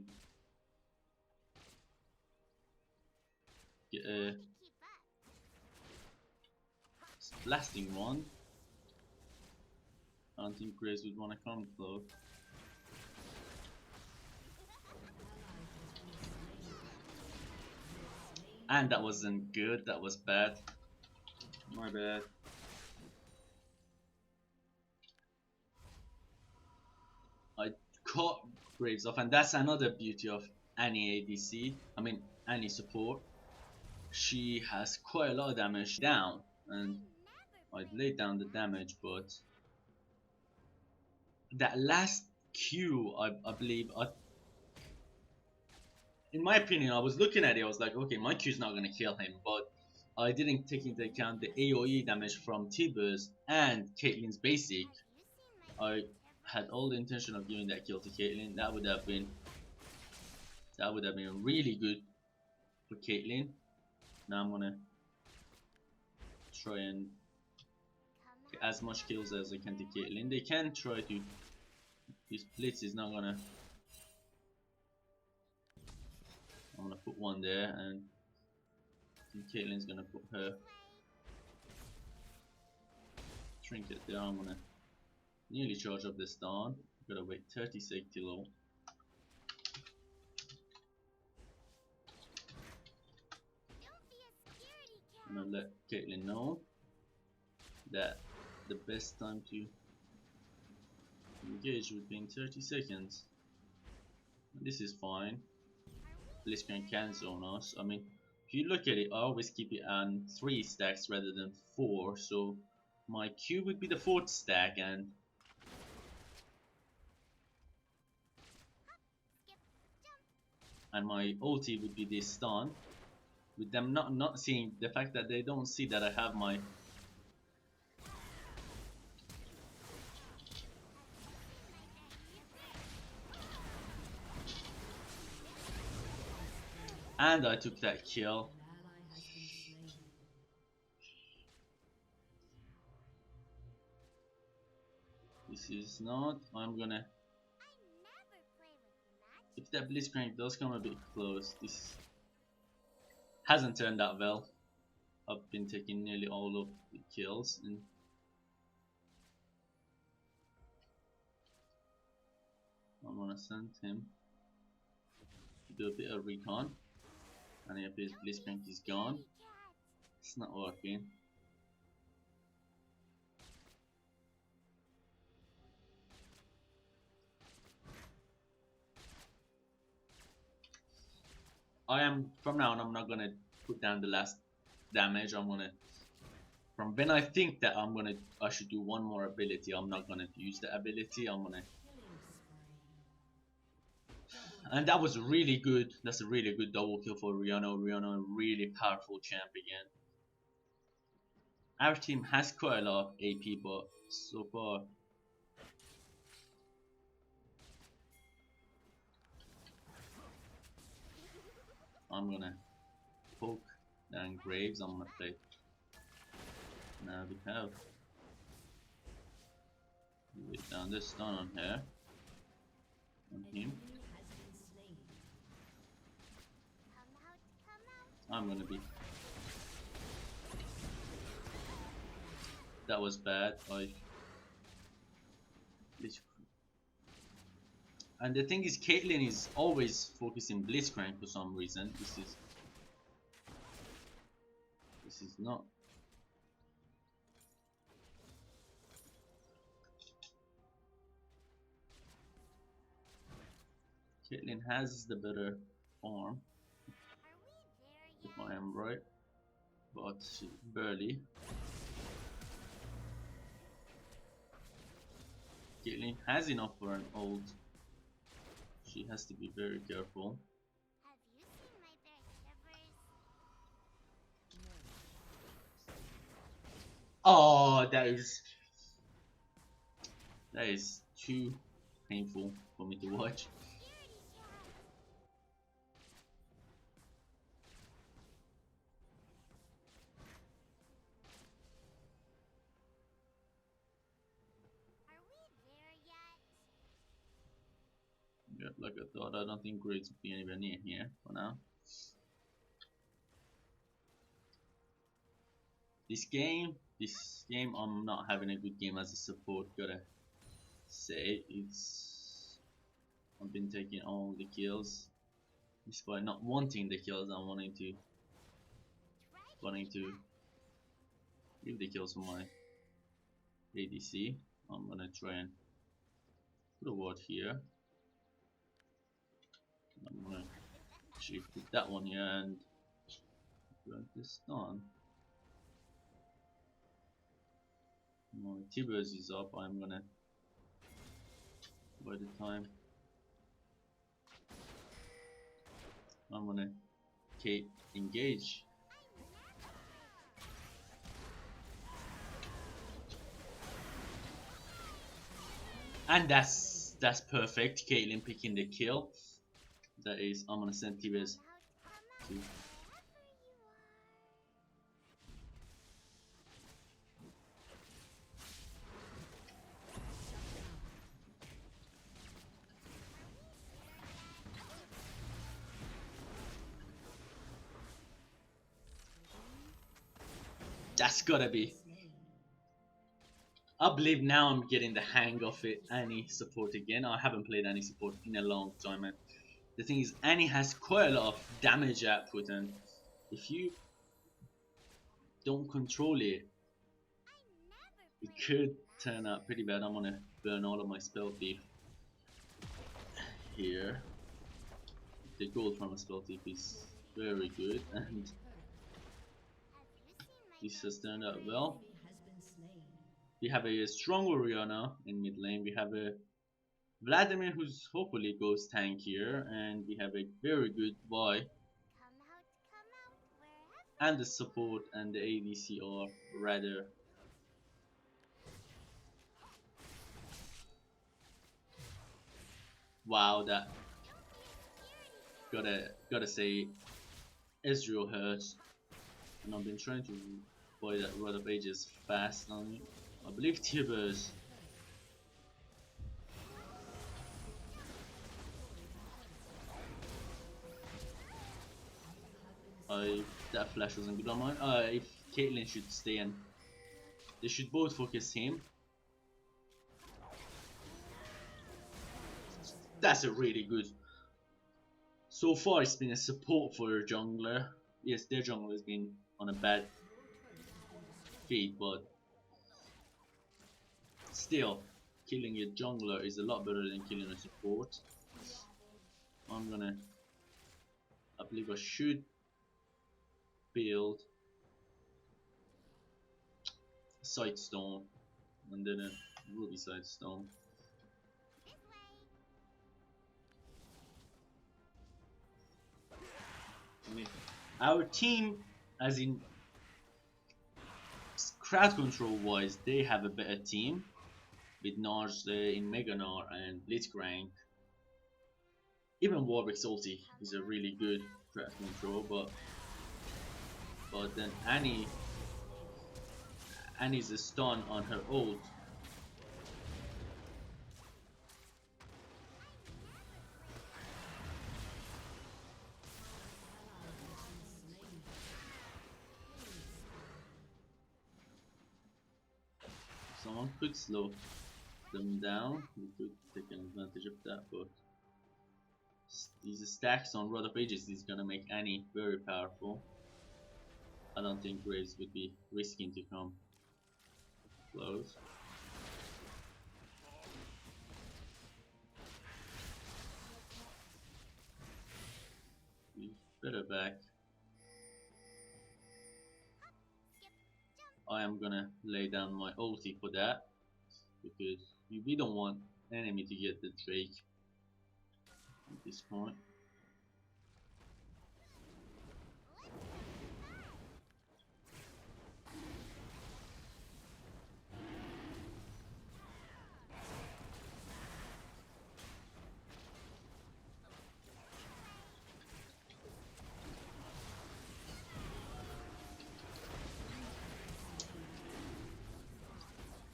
get a blasting one. I don't think Graves would want to come close. And that wasn't good, that was bad. My bad. I caught Graves off, and that's another beauty of any ADC. I mean, any support. She has quite a lot of damage down, and I laid down the damage, but that last Q, I believe, in my opinion, I was looking at it, I was like, okay, my Q is not going to kill him, but I didn't take into account the AoE damage from T-Burst and Caitlyn's basic. I had all the intention of giving that kill to Caitlyn. That would have been really good for Caitlyn. Now I'm gonna try and get as much kills as I can to Caitlyn. They can try to. This Blitz is not gonna. I'm gonna put one there, and Caitlyn's gonna put her trinket there. I'm gonna nearly charge up this stun. Gotta wait 30 seconds till low. I'm gonna let Caitlyn know that the best time to engage would be in 30 seconds. This is fine. Blitzcrank can zone us. I mean, if you look at it, I always keep it on 3 stacks rather than 4, so my Q would be the 4th stack, and my ulti would be this stun. With them not seeing the fact that they don't see that I have my and I took that kill. This is not. I'm gonna. If that Blitzcrank does come a bit close, this hasn't turned out well. I've been taking nearly all of the kills, and I'm gonna send him to do a bit of recon. And if his Blitzcrank is gone, it's not working. From now on, I'm not gonna put down the last damage. I'm gonna, from when I think that I should do one more ability, I'm not gonna use the ability. I'm gonna, and that was really good. That's a really good double kill for Rihanna. Rihanna, a really powerful champ again. Our team has quite a lot of AP, but so far. I'm gonna poke down Graves. I'm gonna play. Now we have with down this stun on her, on him. I'm gonna be. That was bad. And the thing is, Caitlyn is always focusing Blitzcrank for some reason. This is not. Caitlyn has the better farm, if I am right, but barely. Caitlyn has enough for an ult. She has to be very careful. Have you seen my bare Oh, that is too painful for me to watch. Are we there yet? Yeah, like I thought, I don't think grades will be anywhere near here for now. This game, I'm not having a good game as a support. Gotta say, I've been taking all the kills, despite not wanting the kills. I'm wanting to leave the kills for my ADC. I'm gonna try and put a ward here. I'm gonna actually put that one here and grant this done. My T-Burst is up. I'm gonna by the time I'm gonna Kate engage. And that's perfect. Caitlyn picking the kill. That is, I'm gonna send T-Burst to. That's gotta be. I believe now I'm getting the hang of it. Annie support again. I haven't played any support in a long time, and the thing is, Annie has quite a lot of damage output, and if you don't control it, it could turn out pretty bad. I'm gonna burn all of my spell thief here. The gold from a spell thief is very good, and this has turned out well. We have a strong Orianna in mid lane. We have a Vladimir who's hopefully goes tank here, and we have a very good Vi. And the support and the ADC are rather wow. That gotta say Ezreal hurts, and I've been trying to buy that Rod of Ages fast on me. I believe T-Burst. That flash wasn't good on mine. If Caitlyn should stay and they should both focus him. That's a really good. So far, it's been a support for their jungler. Yes, their jungler has been on a bad feed, but still, killing your jungler is a lot better than killing a support. I believe I should build a Sightstone and then a Ruby Sightstone. I mean, our team, as in crowd control wise, they have a better team with Nars in Mega Gnar and Blitzcrank. Even Warwick's ulti is a really good crowd control, but then Annie's a stun on her ult. Someone could slow them down. We could take advantage of that, but these stacks on Rod of Ages is gonna make Annie very powerful. I don't think Graves would be risking to come close. We better back. I am gonna lay down my ulti for that because we don't want enemy to get the Drake at this point.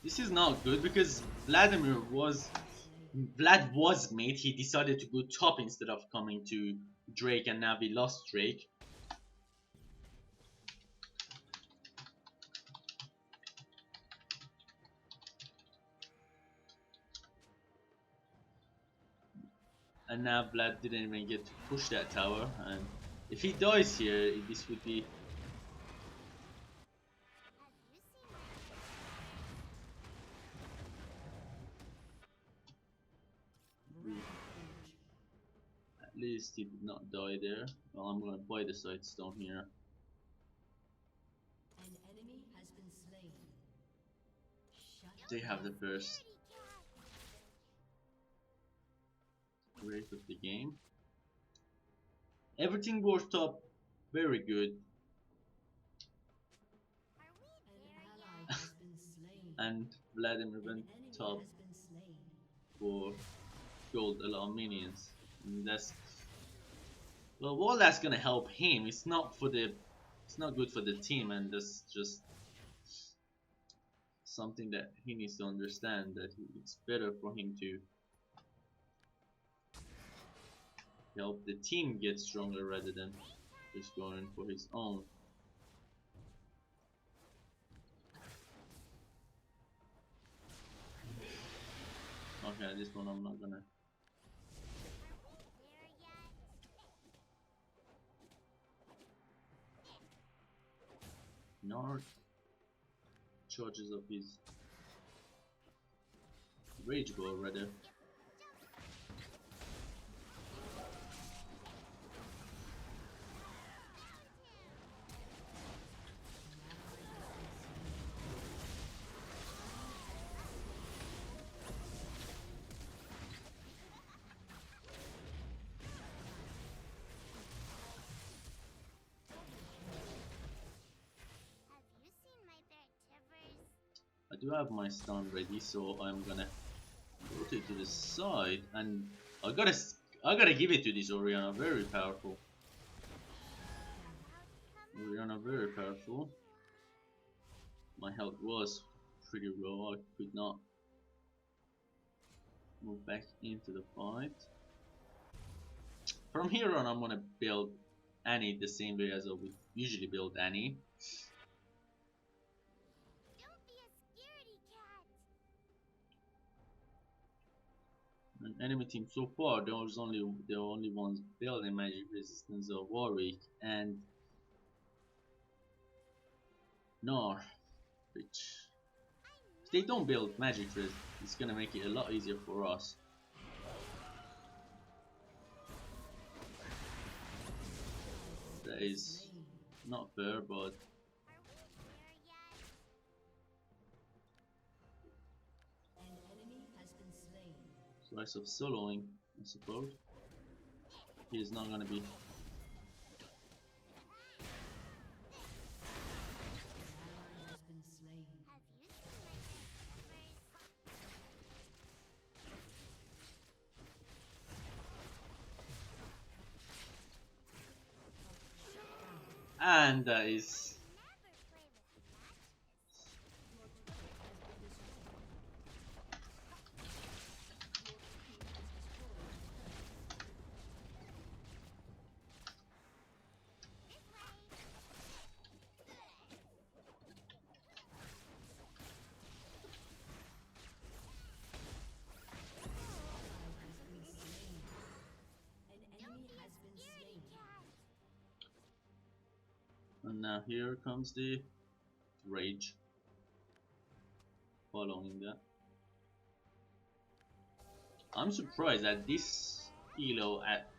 This is not good because Vlad was made. He decided to go top instead of coming to Drake, and now we lost Drake. And now Vlad didn't even get to push that tower, and if he dies here, this would be... At least he did not die there. Well, I'm gonna buy the side stone here. An enemy has been slain. Shut They have the first rate of the game. Everything worked up very good, An ally has been slain. and Vladimir An went enemy top has been slain. for gold allow minions. And that's, well, all that's gonna help him. It's not good for the team, and that's just something that he needs to understand, that it's better for him to help the team get stronger rather than just going for his own. Okay, this one I'm not gonna. Nord charges up his rage ball rather. I do have my stun ready, so I'm gonna rotate to the side, and I gotta give it to this Orianna. Very powerful. Orianna very powerful. My health was pretty low. I could not move back into the fight. From here on, I'm gonna build Annie the same way as I would usually build Annie. An enemy team so far, the only ones building magic resistance are Warwick and Gnar, which if they don't build magic resist, it's gonna make it a lot easier for us. That is not fair, but An enemy has been slain. slice of soloing, I suppose. He is not gonna be. An ally has been slain. And that is. An enemy has been slain. And now here comes the rage. Following that. I'm surprised that this elo at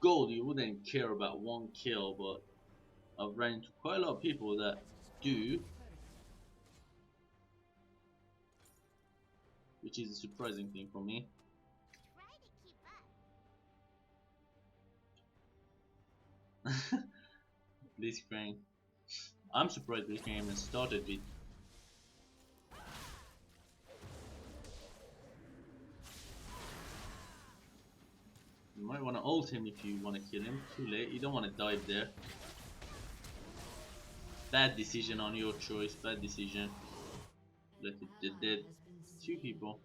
gold you wouldn't care about one kill, but I've ran into quite a lot of people that do, which is a surprising thing for me. Blitzcrank. I'm surprised Blitzcrank even started with. You might want to ult him if you want to kill him. Too late, you don't want to dive there. Bad decision on your choice, bad decision. like it did 2 people.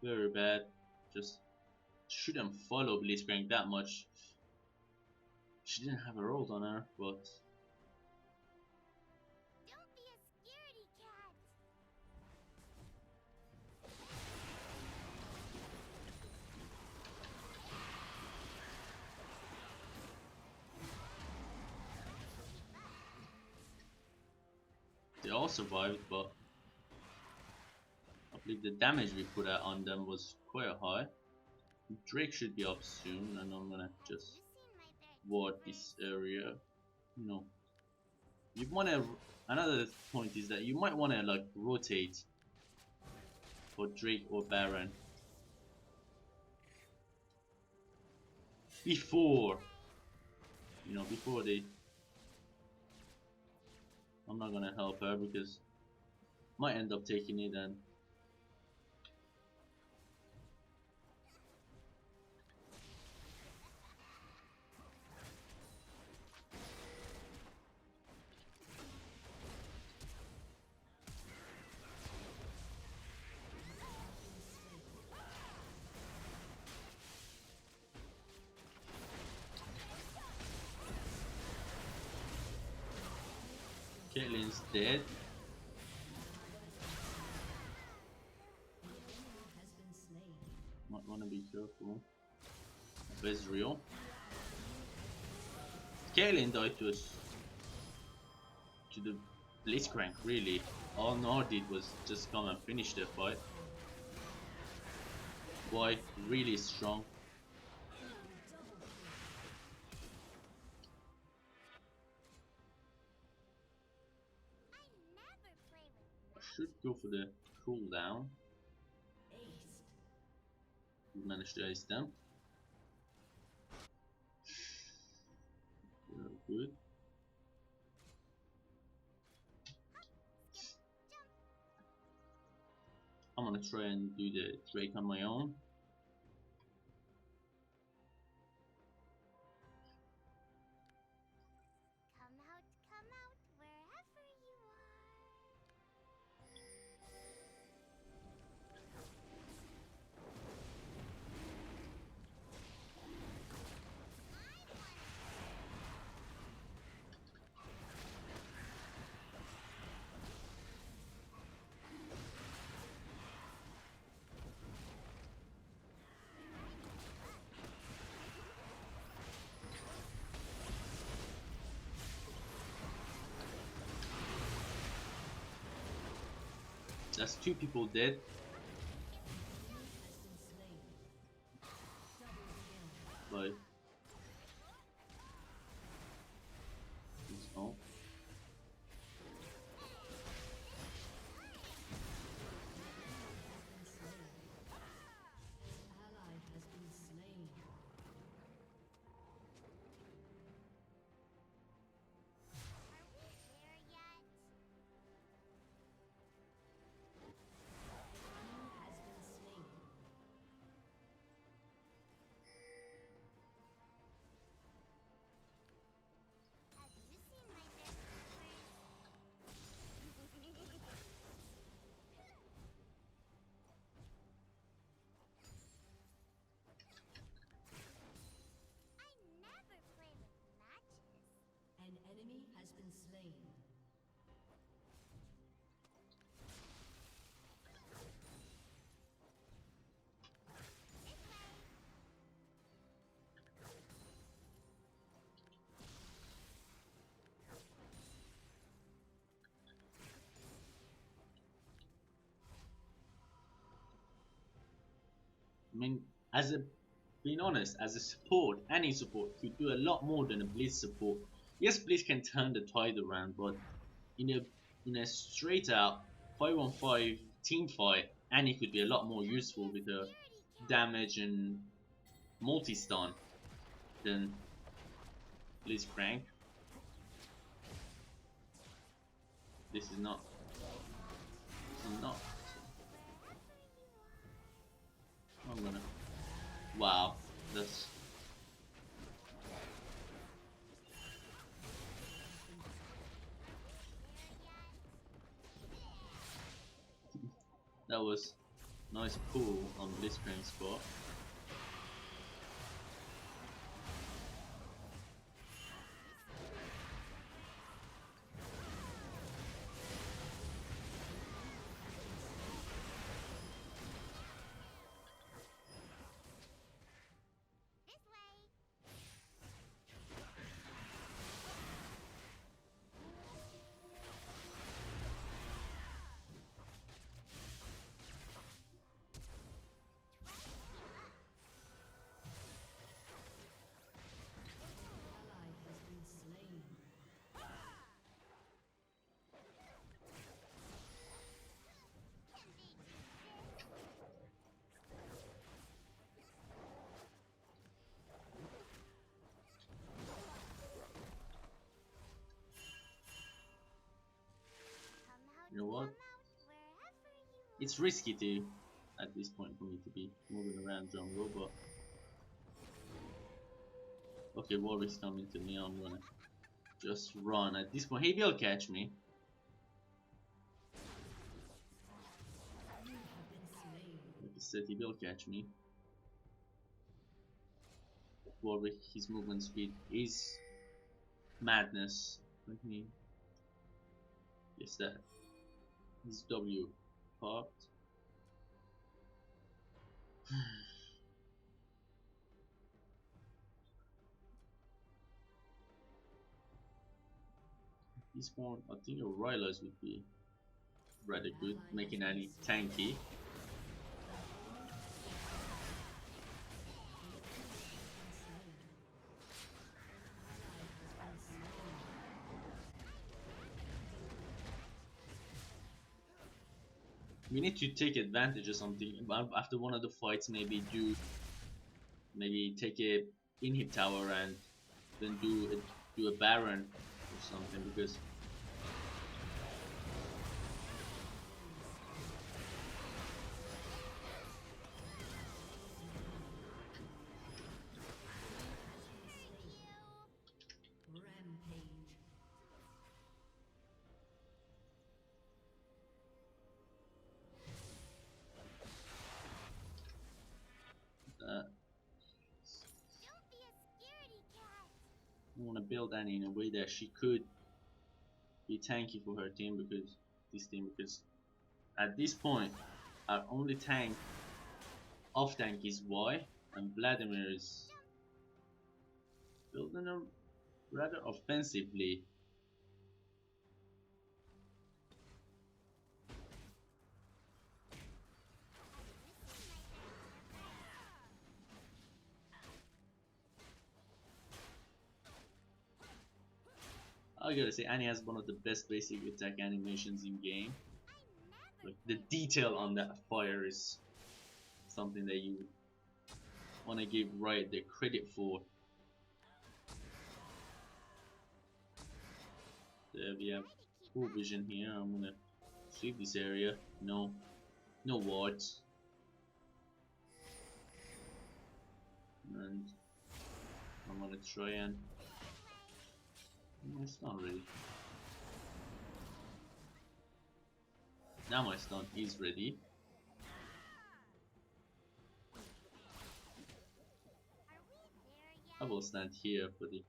Very bad. Just shouldn't follow Blitzcrank that much. She didn't have a ult on her, but Don't be a scaredy cat. they all survived, but I believe the damage we put out on them was quite high. Drake should be up soon, and I'm gonna just You seen my bed ward this area. You know, you wanna. Another point is that you might wanna like rotate for Drake or Baron before, you know, before they. I'm not gonna help her because might end up taking it and. Caitlyn's dead. Might wanna be careful. Ezreal. Caitlyn died to the Blitzcrank, really. All Nord did was just come and finish the fight. Boy, really strong. I never play with I should go for the cooldown. We managed to ace them. Very good. I'm gonna try and do the Drake on my own. come out wherever you are. That's 2 people dead. But oh. Are we there yet? Have you seen my bed I never play with matches. An enemy has been slain. This way. I mean, being honest, as a support, any support could do a lot more than a Blitz support. Yes, Blitz can turn the tide around, but in a straight out 5-on-5 team fight, Annie could be a lot more useful with her damage and multi-stun than Blitzcrank. This is not. This is not. I'm gonna. Wow, that's. That was nice pull on Blitzcrank spot. This way. Ally has been slain. You know what? Come out wherever you It's risky to, at this point, for me to be moving around jungle, but okay, Warwick's coming to me. I'm gonna just run. At this point, he will catch me. You have been slain. Like I said, he will catch me. Warwick, his movement speed is madness. Let me guess that. His W popped. This one, I think Rylas would be rather good, making any tanky. We need to take advantage of something after one of the fights. Maybe take a inhib tower and then do a Baron or something, because Rampage. uh, don't be a scaredy cat. I want to build Annie in a way that she could be tanky for her team, because at this point our only tank off tank is Y, and Vladimir is building her rather offensively. I gotta say, Annie has one of the best basic attack animations in game. Like, the detail on that fire is something that you want to give Riot the credit for. There we have full vision here. I'm gonna sweep this area. No wards. And I'm gonna try and... No, it's not ready. Now my stun is ready. Are we there yet? I will stand here for the...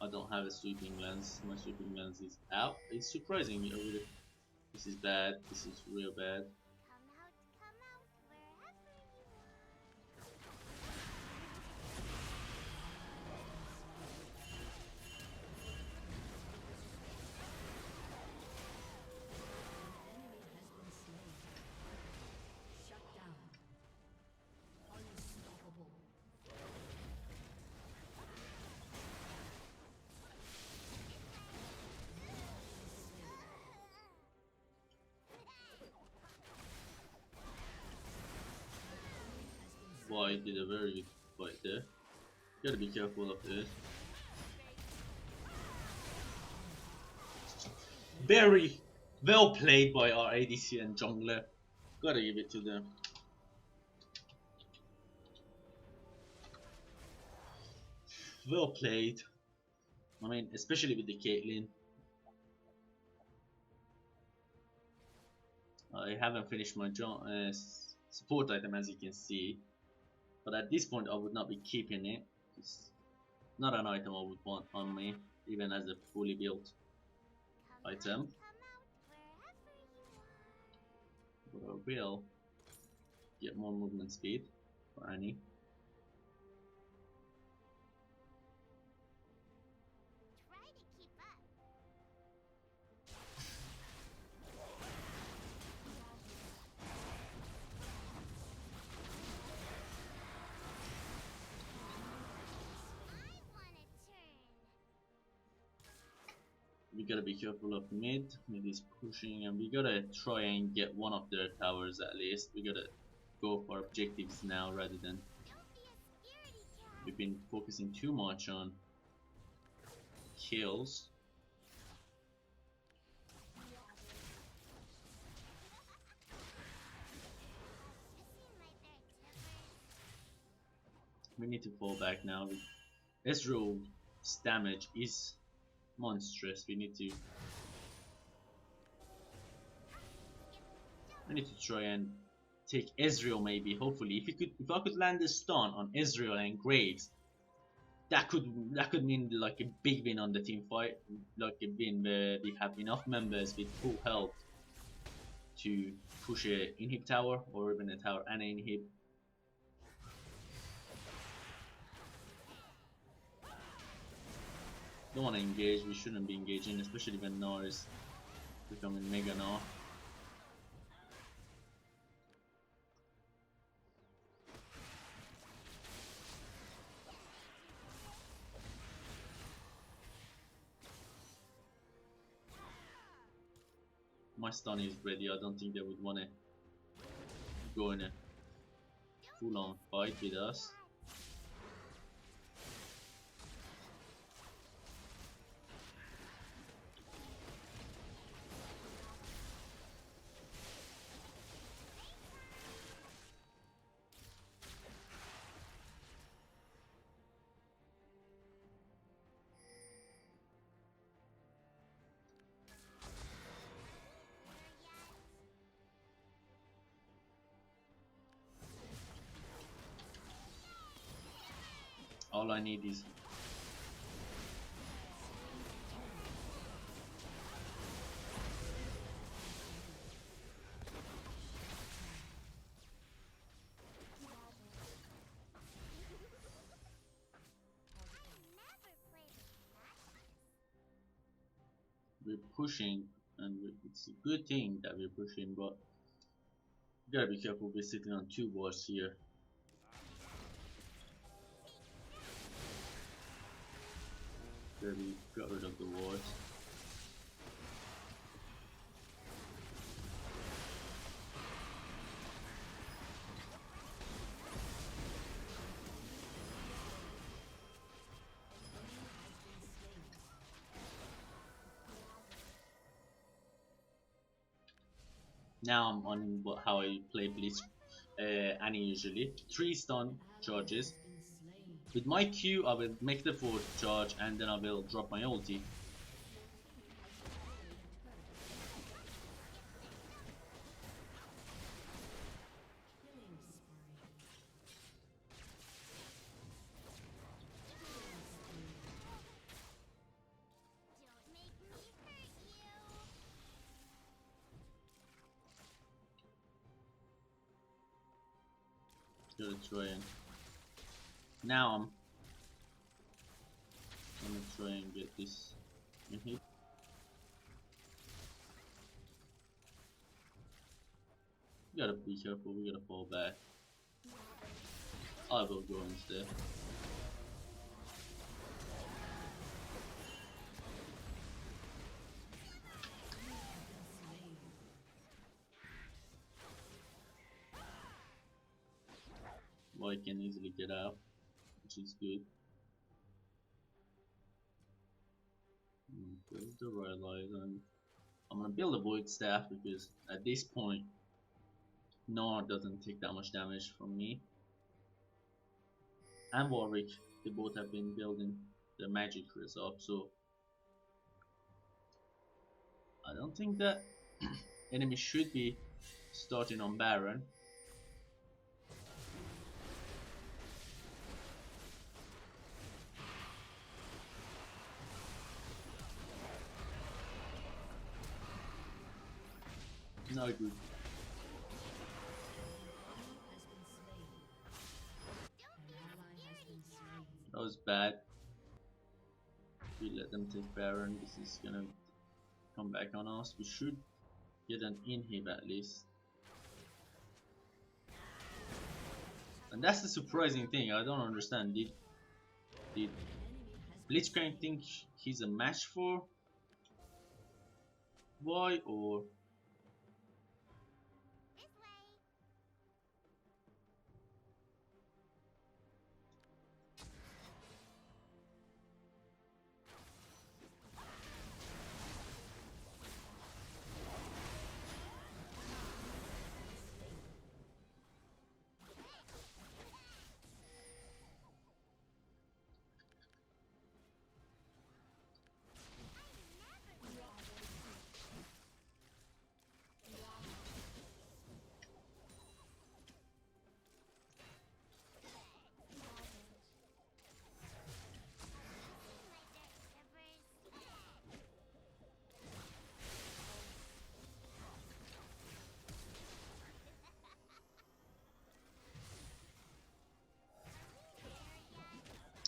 I don't have a sweeping lens. My sweeping lens is out. It's surprising me. This is bad. This is real bad. Come out wherever you Enemy has been slain. Shut down. Unstoppable. Boy did a very good fight there. Gotta be careful of this. Very well played by our ADC and jungler. Gotta give it to them. Well played. I mean, especially with the Caitlyn. I haven't finished my support item, as you can see, but at this point I would not be keeping it. It's not an item I would want on me, even as a fully built item. But I will get more movement speed for Annie. Try to keep up. I want a turn. We gotta be careful of mid. Mid is pushing, and we gotta try and get one of their towers at least. We gotta go for objectives now rather than Don't be a scaredy cat. we've been focusing too much on kills. We need to fall back now. Ezreal's damage is monstrous. We need to try and take Ezreal maybe. Hopefully, if I could land a stun on Ezreal and Graves, that could mean like a big win on the team fight, like a win where we have enough members with full health to push a inhib tower or even a tower and an inhib. Don't want to engage. We shouldn't be engaging, especially when Gnar is becoming Mega Gnar. My stun is ready. I don't think they would want to go in a full-on fight with us. All I need is we're pushing, and it's a good thing that we're pushing, but you gotta be careful. We're sitting on two walls here. We got rid of the wards. Now I'm on how I play Blitz Annie usually. 3 stun charges. With my Q, I will make the 4th charge and then I will drop my ulti. Don't make me hurt you. Gotta try and now I'm gonna try and get this in here. We gotta be careful, we gotta fall back. I will go instead. Well, I can easily get out, which is good. Build the Rylai's, and I'm gonna build a Void Staff because at this point Gnar doesn't take that much damage from me. And Warwick, they both have been building their magic crews up, so I don't think that enemy should be starting on Baron. No good. That was bad. We let them take Baron. This is gonna come back on us. We should get an inhib at least. And that's the surprising thing. I don't understand. Did Blitzcrank think he's a match for Vi, or This way.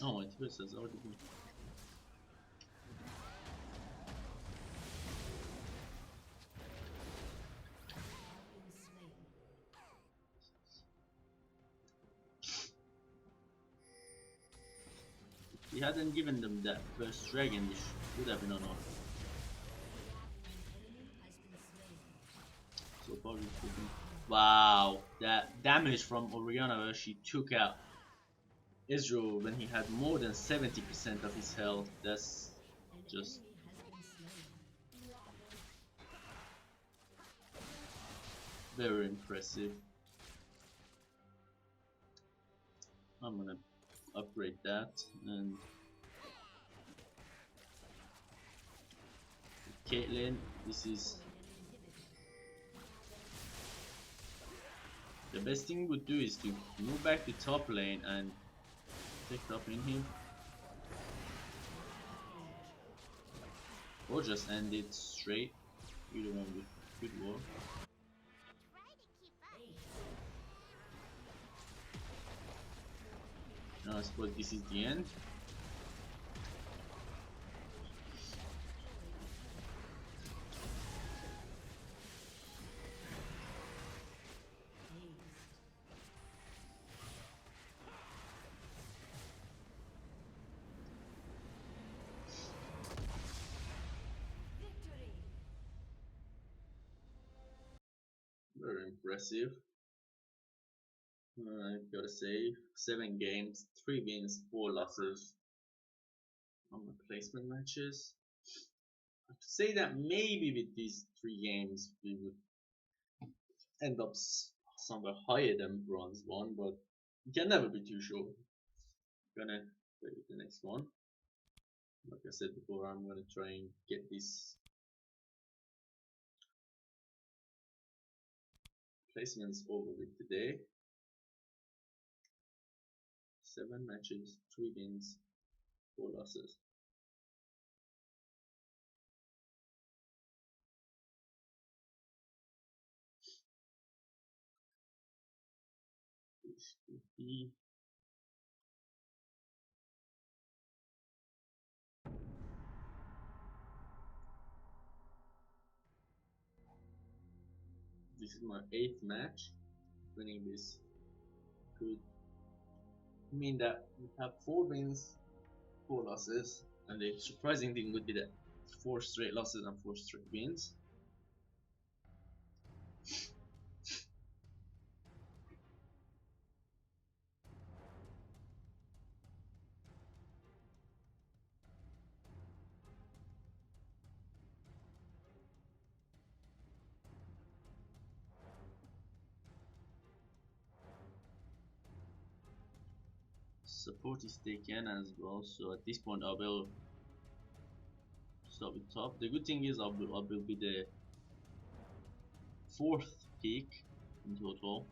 oh, my twist has already been. If he hadn't given them that first dragon, this would have been on off. So far, wow, that damage from Orianna where she took out Israel when he had more than 70% of his health. That's just very impressive. I'm gonna upgrade that, and Caitlyn, this is the best thing we would do is to move back to top lane and take top in him, or just end it straight. Either one would good work. Try to keep up. Now I suppose this is the end. Very impressive. I've got to say, 7 games, 3 wins, 4 losses on the placement matches. I have to say that maybe with these 3 games we would end up somewhere higher than bronze 1, but you can never be too sure. Gonna play with the next one. Like I said before, I'm gonna try and get this placements over with today. 7 matches, 3 wins, 4 losses. This could be this is my 8th match. Winning this could mean that we have 4 wins, 4 losses, and the surprising thing would be that 4 straight losses and 4 straight wins. Support is taken as well, so at this point I will start with top. The good thing is I will be the 4th pick in total,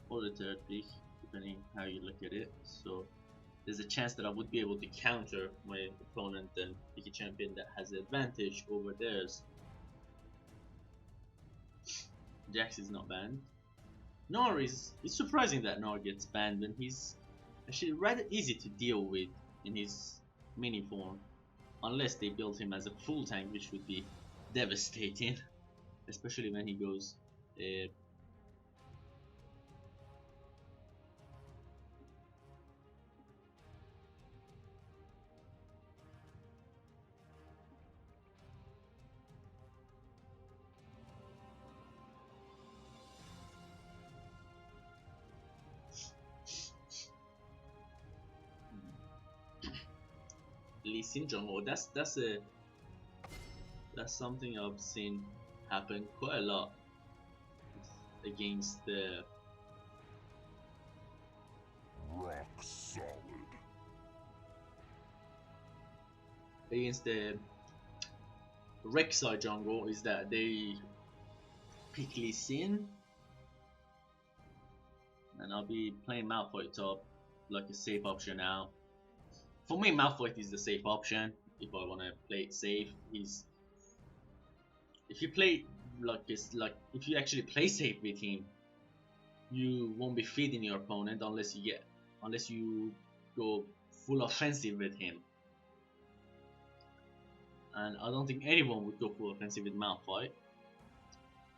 or the third pick, depending how you look at it. So there's a chance that I would be able to counter my opponent and pick a champion that has the advantage over theirs. Jax is not banned. Gnar it's surprising that Gnar gets banned when he's actually rather easy to deal with in his mini form. Unless they build him as a full tank, which would be devastating. Especially when he goes Lee Sin jungle. That's something I've seen happen quite a lot against the Rock solid. Rek'Sai jungle, is that they pick Lee Sin, and I'll be playing Malphite top like a safe option now. For me, Malphite is the safe option if I want to play it safe. If you play if you actually play safe with him, you won't be feeding your opponent unless you go full offensive with him. And I don't think anyone would go full offensive with Malphite.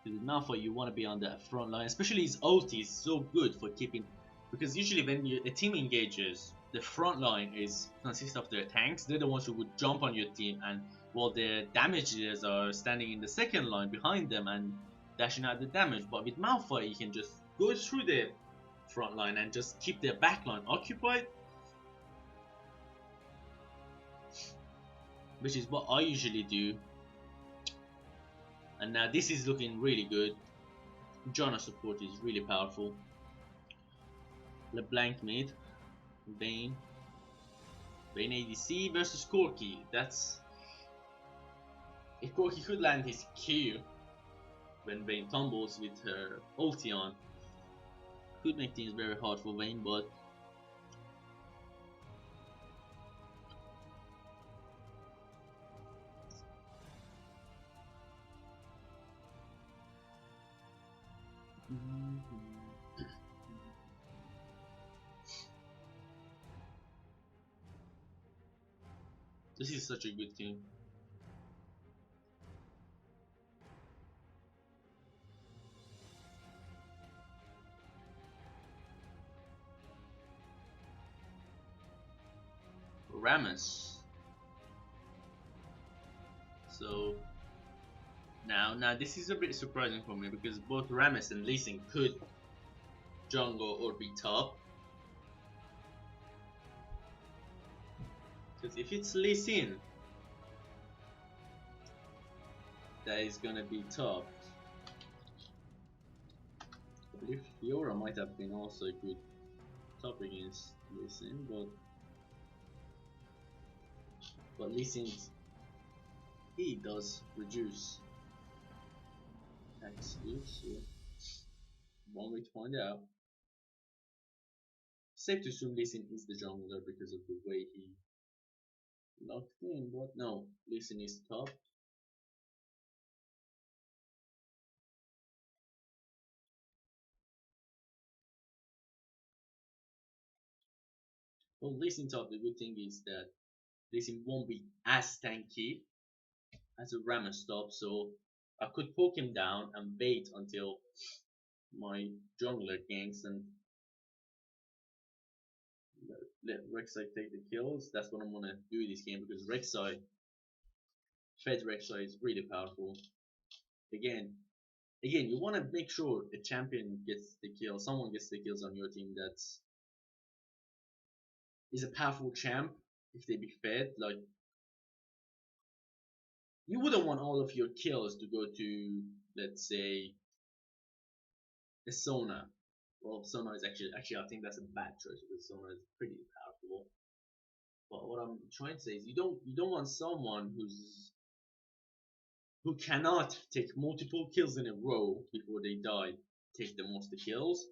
With Malphite, you want to be on the front line, especially his ulti is so good for keeping. Because usually when a team engages, the front line consists of their tanks. They're the ones who would jump on your team, and while the damages are standing in the second line behind them and dashing out the damage. But with Malphite, you can just go through the front line and just keep their back line occupied, which is what I usually do. And now this is looking really good. Janna support is really powerful. LeBlanc mid, Vayne ADC versus Corki. That's if Corki could land his Q when Vayne tumbles with her ulti on, could make things very hard for Vayne, but this is such a good team. Rammus. So now this is a bit surprising for me because both Rammus and Lee Sin could jungle or be top. Because if it's Lee Sin that is gonna be top, I believe Fiora might have been also a good top against Lee Sin, but Lee Sin's he does reduce attack speed, so one way to find out. Safe to assume Lee Sin is the jungler because of the way he locked in, but no, Lee Sin is top. Well, Lee Sin top, the good thing is that Lee Sin won't be as tanky as a Rammus top, so I could poke him down and bait until my jungler ganks and let Rek'Sai take the kills. That's what I'm gonna do this game because Fed Rek'Sai is really powerful. Again, you want to make sure a champion gets the kill, someone gets the kills on your team is a powerful champ. If they be fed, like you wouldn't want all of your kills to go to, let's say, a Sona. Well, Sona is actually I think that's a bad choice because Sona is pretty powerful. But what I'm trying to say is you don't want someone who's who cannot take multiple kills in a row before they die take the most kills.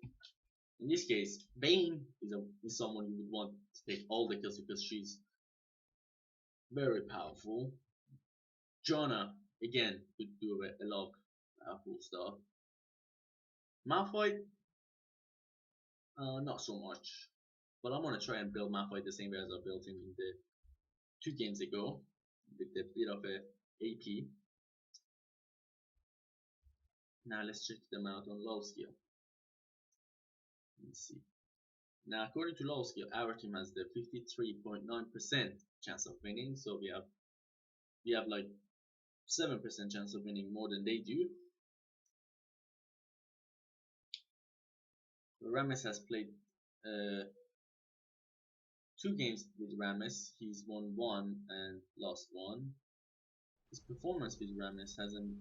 In this case, Vayne is someone you would want to take all the kills because she's very powerful. Janna, again, could do a lot of powerful stuff. Malphite, not so much. But I'm gonna try and build Malphite the same way as I built him in the 2 games ago, with a bit of a AP. Now let's check them out on low skill. Let's see. Now according to low skill, our team has the 53.9% chance of winning, so we have like 7% chance of winning more than they do. Rammus has played 2 games with Rammus. He's won 1 and lost 1. His performance with Rammus hasn't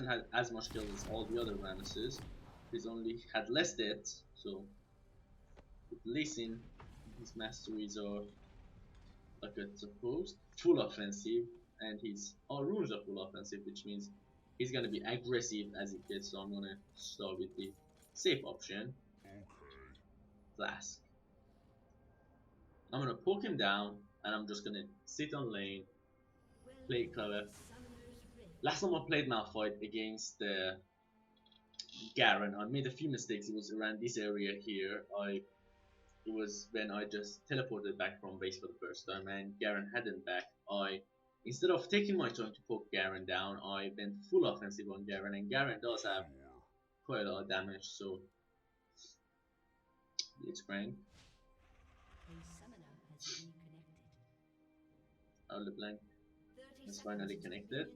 had as much kills as all the other Rammuses. He's only had less deaths, so with Lee Sin, his masteries are like I suppose full offensive, and his all runes are full offensive, which means he's gonna be aggressive as it gets. So I'm gonna start with the safe option, Flask. I'm gonna poke him down, and I'm just gonna sit on lane, play clever. Last time I played Malphite against Garen, I made a few mistakes. It was around this area here. It was when I just teleported back from base for the first time, and Garen hadn't back. Instead of taking my time to poke Garen down, I went full offensive on Garen, and Garen does have quite a lot of damage, so Blitzcrank. Oh, LeBlanc is finally connected.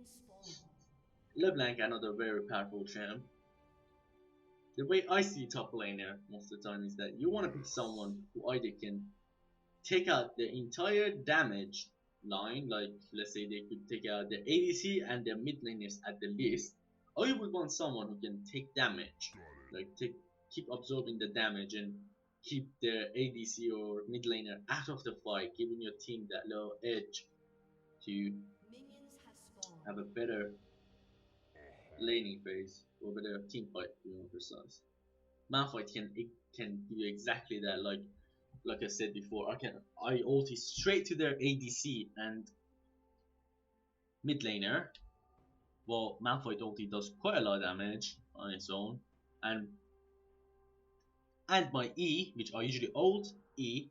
LeBlanc, another very powerful champ. The way I see top laner most of the time is that you want to pick someone who either can take out the entire damage line, like let's say they could take out the ADC and the mid laners at the least, or you would want someone who can take damage, like keep absorbing the damage and keep the ADC or mid laner out of the fight, giving your team that little edge to have a better laning phase or better team fight, to be more precise. Malphite can give you exactly that. Like I said before, I ulti straight to their ADC and mid laner. Well, Malphite ulti does quite a lot of damage on its own, and my E, which I usually ult E,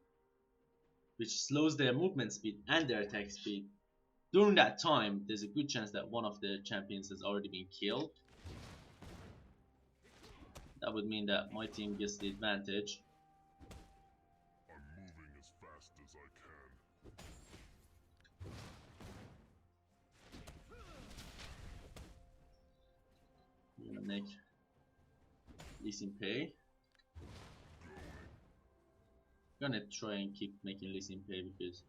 which slows their movement speed and their attack speed. During that time, there's a good chance that one of the champions has already been killed. That would mean that my team gets the advantage. I'm moving as fast as I can. I'm gonna make Lee Sin pay. I'm gonna try and keep making Lee Sin pay because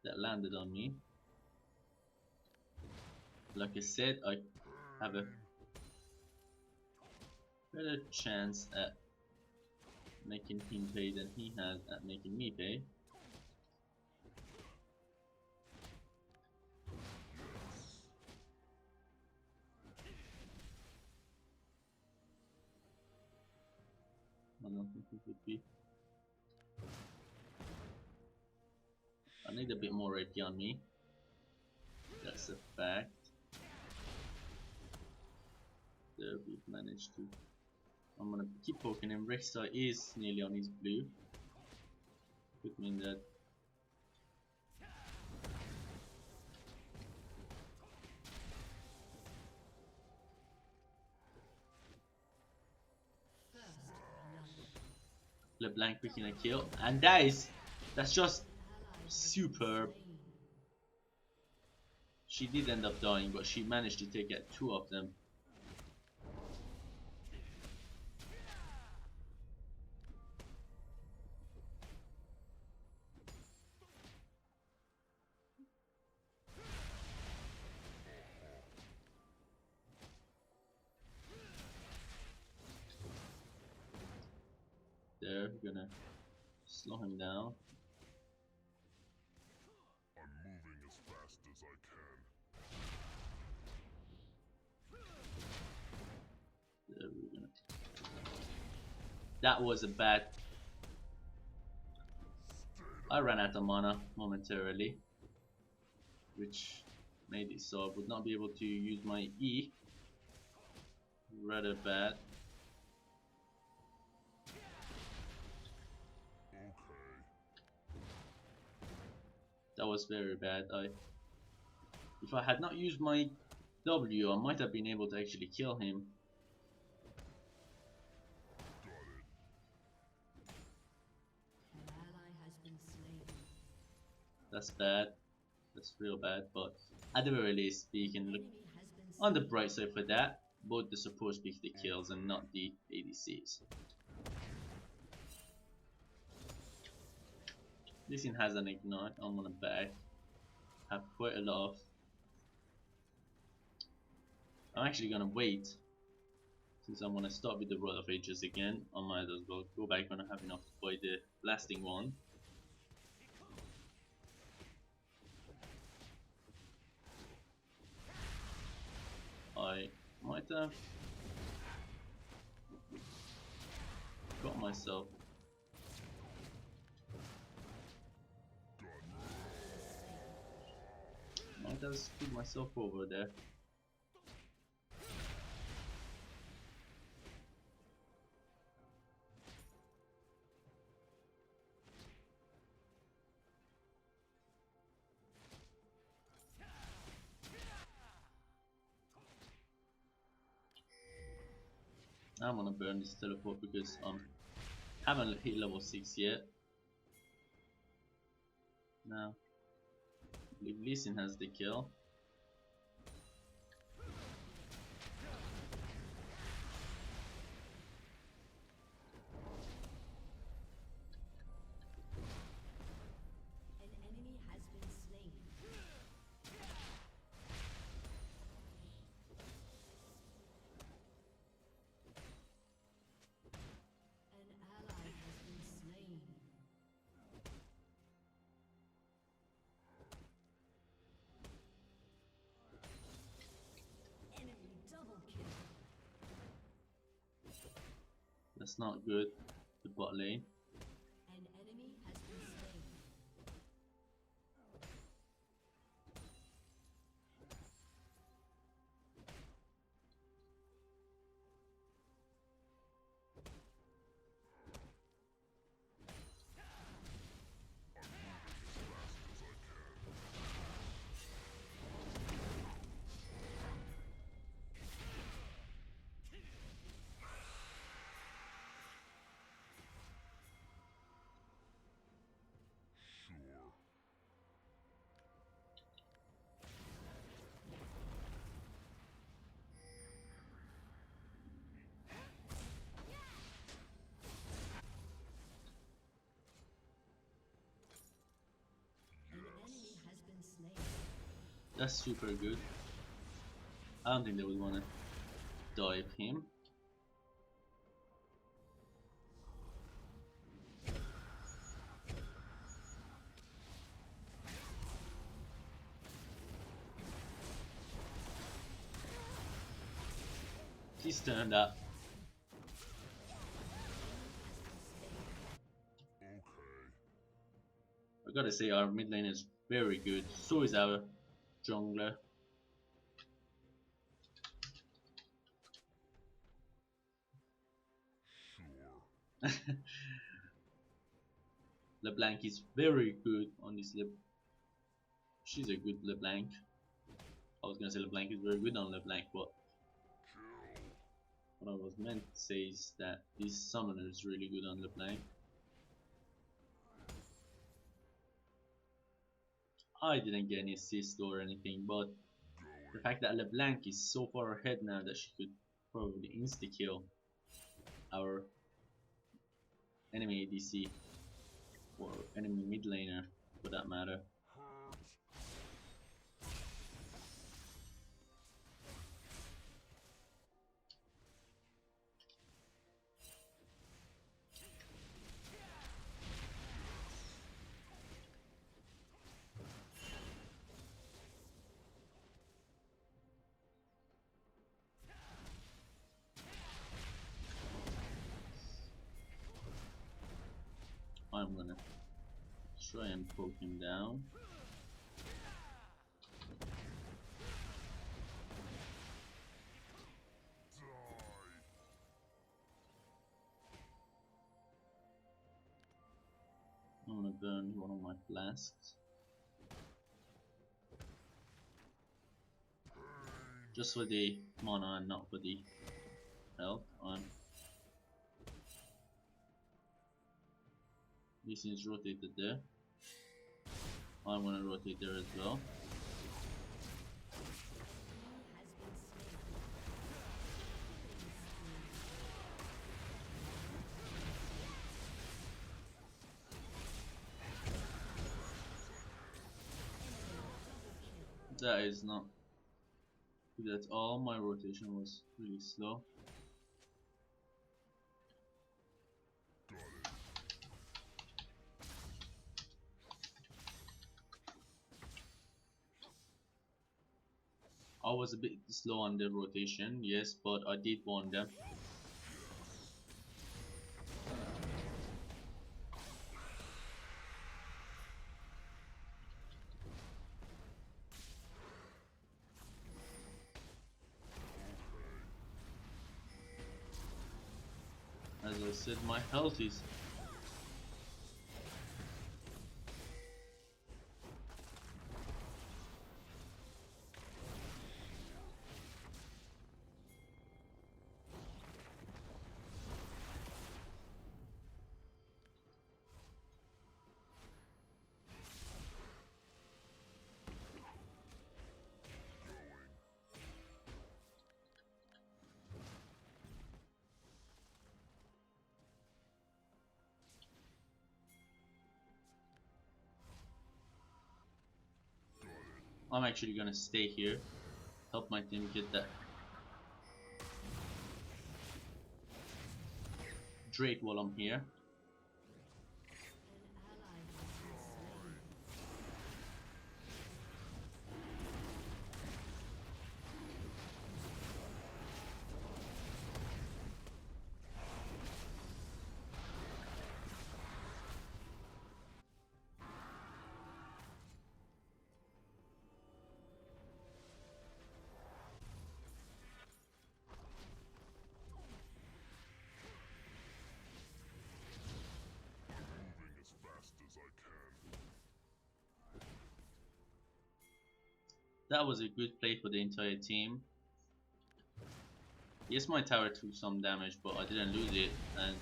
that landed on me. Like I said, I have a better chance at making him pay than he has at making me pay. I don't think it would be. I need a bit more AP on me. That's a fact. There we've managed to. I'm gonna keep poking him. Rek'Sai is nearly on his blue. Could mean that. LeBlanc picking a kill, and that's just superb. She did end up dying, but she managed to take out 2 of them. There, we're gonna slow him down. I'm moving as fast as I can. There we go. That was a bad. I ran out of mana momentarily, which made it so I would not be able to use my E. Rather bad. Okay. That was very bad. If I had not used my W, I might have been able to actually kill him. Got it. An ally has been slain. That's bad. That's real bad. But at the very least, speaking, look Enemy has been on the slain. bright side for that, both the supports pick the kills and not the ADCs. This thing has an ignite. I'm gonna bag. Have quite a lot of. I'm actually gonna wait. Since I'm gonna start with the Rod of Ages again, I might as well go back when I have enough to buy the blasting one. I might have got myself. Might have screwed myself over there. I'm gonna burn this teleport because haven't hit level 6 yet. Now, I believe Lee Sin has the kill. An enemy has been slain. An ally has been slain. Enemy double kill. That's not good. The bot lane. An enemy has been slain. Sure. An enemy has been slain. That's super good. I don't think they would wanna dive him. Please turn that. Okay. I gotta say our mid lane is very good. So is our jungler. Sure. LeBlanc is very good on this She's a good LeBlanc. I was gonna say LeBlanc is very good on LeBlanc, but Kill. what I was meant to say is that this summoner is really good on LeBlanc. I didn't get any assist or anything, but the fact that LeBlanc is so far ahead now that she could probably insta-kill our enemy ADC or enemy mid laner for that matter. Hurt. gonna try and poke him down. I'm gonna burn one of my flasks. Just for the mana and not for the health. This is rotated there. I'm gonna rotate there as well. That is not good at all. My rotation was really slow. I was a bit slow on the rotation, yes, but I did warn them. As I said, my health is I'm actually gonna stay here, help my team get that Drake while I'm here. That was a good play for the entire team. Yes, my tower took some damage, but I didn't lose it, and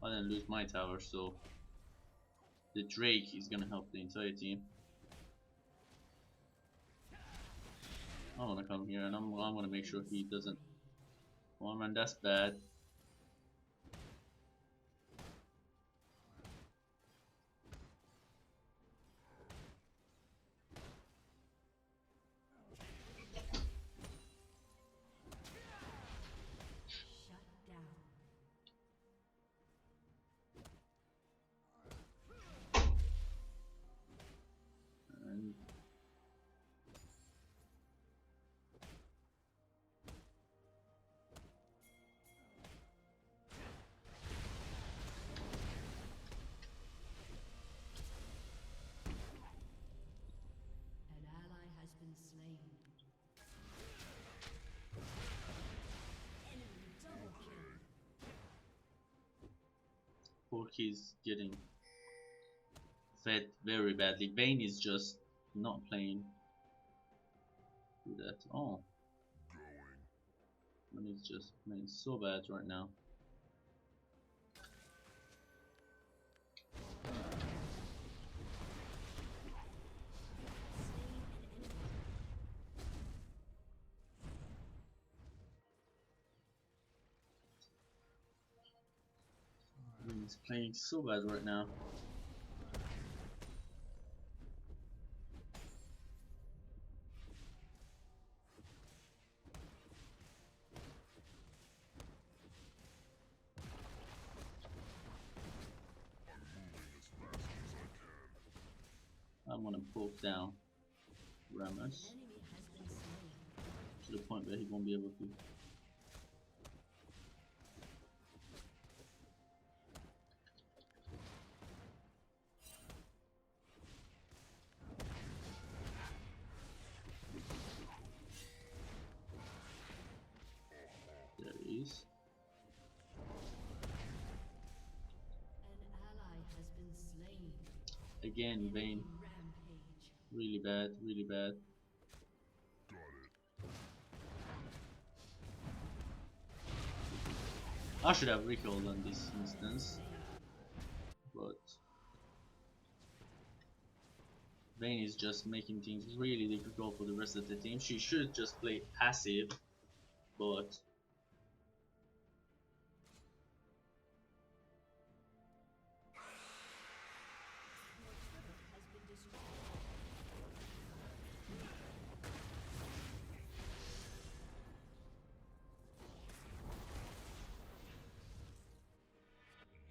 I didn't lose my tower, so the Drake is gonna help the entire team. I'm gonna come here and I'm gonna make sure he doesn't farm, and that's bad. And An ally has been slain. Enemy double kill. Porky's getting fed very badly. Vayne is just not playing good at all. And he's just playing so bad right now. He's playing so bad right now. I'm gonna poke down Rammus Enemy has been slain. to the point where he won't be able to. again, Vayne. Rampage. Really bad, really bad. Got it. I should have recalled on this instance, but Vayne is just making things really difficult for the rest of the team. She should just play passive, but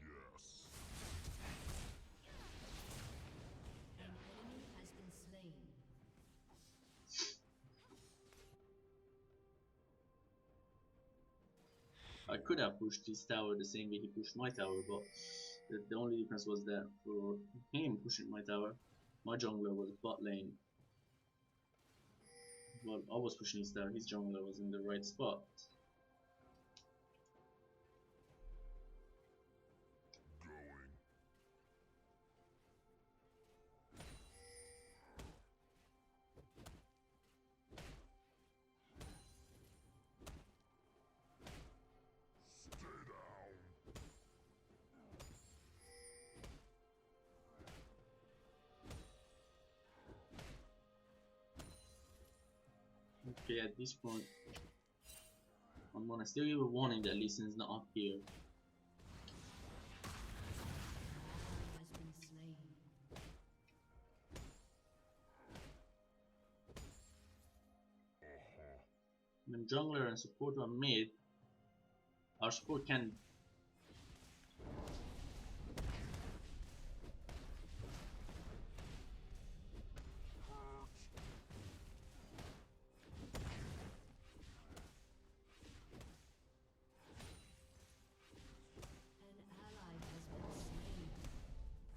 Yes. An enemy has been slain. I could have pushed his tower the same way he pushed my tower, but the only difference was that for him pushing my tower, my jungler was bot lane. Well, I was pushing his tower, his jungler was in the right spot. Going. Stay down. Okay, at this point, I'm gonna still give a warning that Lee Sin's not up here. Has been slain. When jungler and support are mid, our support can An ally has been slain.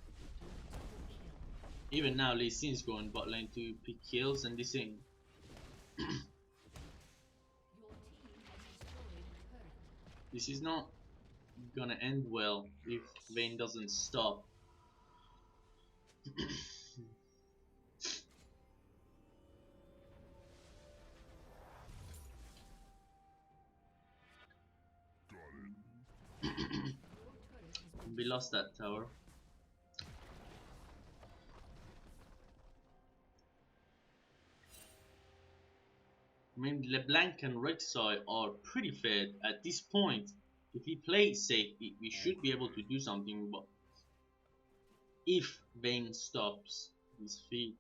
Double kill. even now Lee Sin's going bot lane to pick kills, and this thing Your team has destroyed a turret. this is not gonna end well if Vayne doesn't stop. Got it. Your turret has been We lost that tower. I mean, LeBlanc and Rek'Sai are pretty fed at this point. If we play safe, we should be able to do something, but if Vayne stops his feet,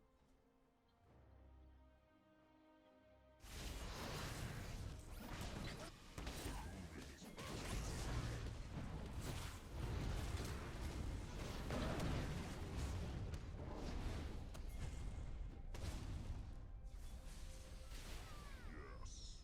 Yes.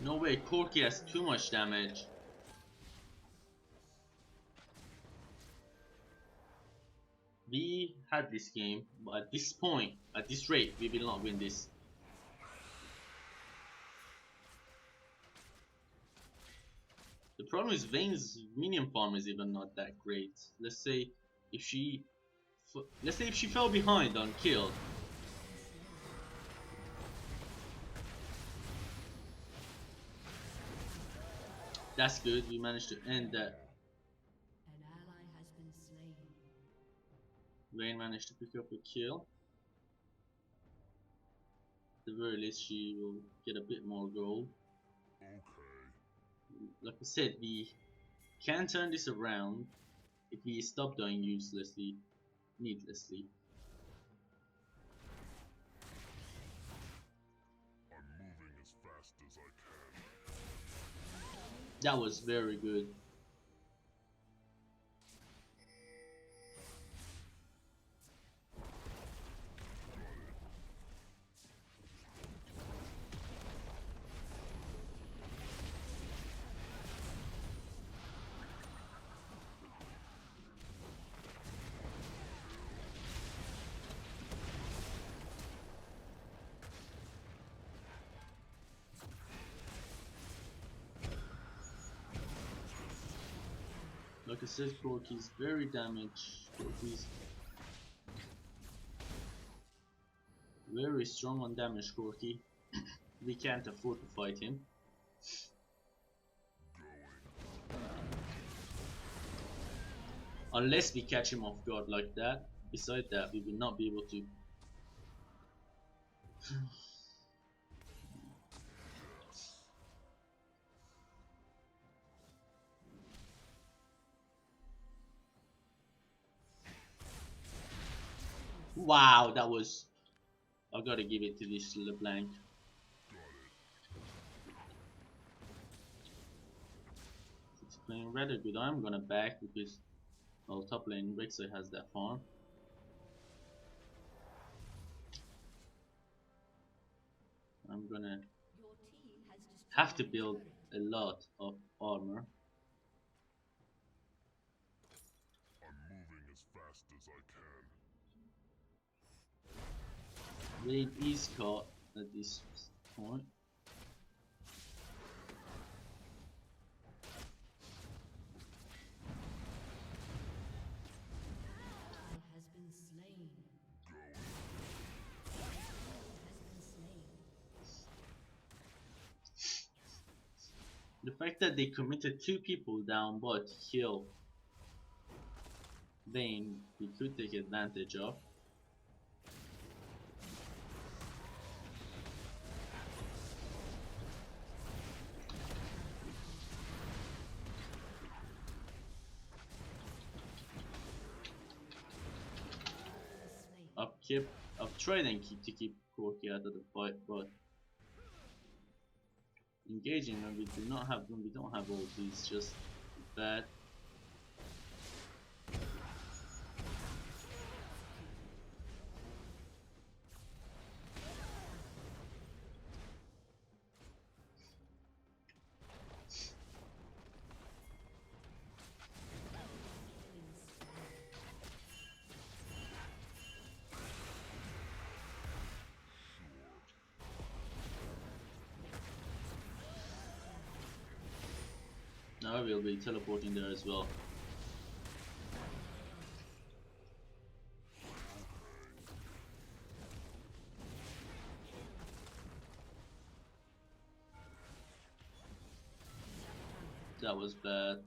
no way, Corki has too much damage. We had this game, but at this point, at this rate, we will not win this. The problem is Vayne's minion farm is even not that great. Let's say if she fell behind on kill, that's good. We managed to end that. An ally has been slain. Vayne managed to pick up a kill. At the very least, she will get a bit more gold. Okay. Like I said, we can turn this around if we stop dying uselessly, needlessly. I'm moving as fast as I can. That was very good. I said, Corki is very damaged. Corki is very strong on damage, Corki. We can't afford to fight him. Unless we catch him off guard like that. Besides that, we will not be able to. Wow, that was. I gotta give it to this LeBlanc. It's playing rather good. I'm gonna back because, well, top lane Rek'Sai has that farm. I'm gonna have to build a lot of armor. I'm moving as fast as I can. Raid is caught at this point. Has been slain. Has been slain. The fact that they committed 2 people down but kill Vayne, we could take advantage of. I've tried and to keep Corki out of the fight, but engaging when we don't have all these just bad. Now we'll be teleporting there as well. That was bad.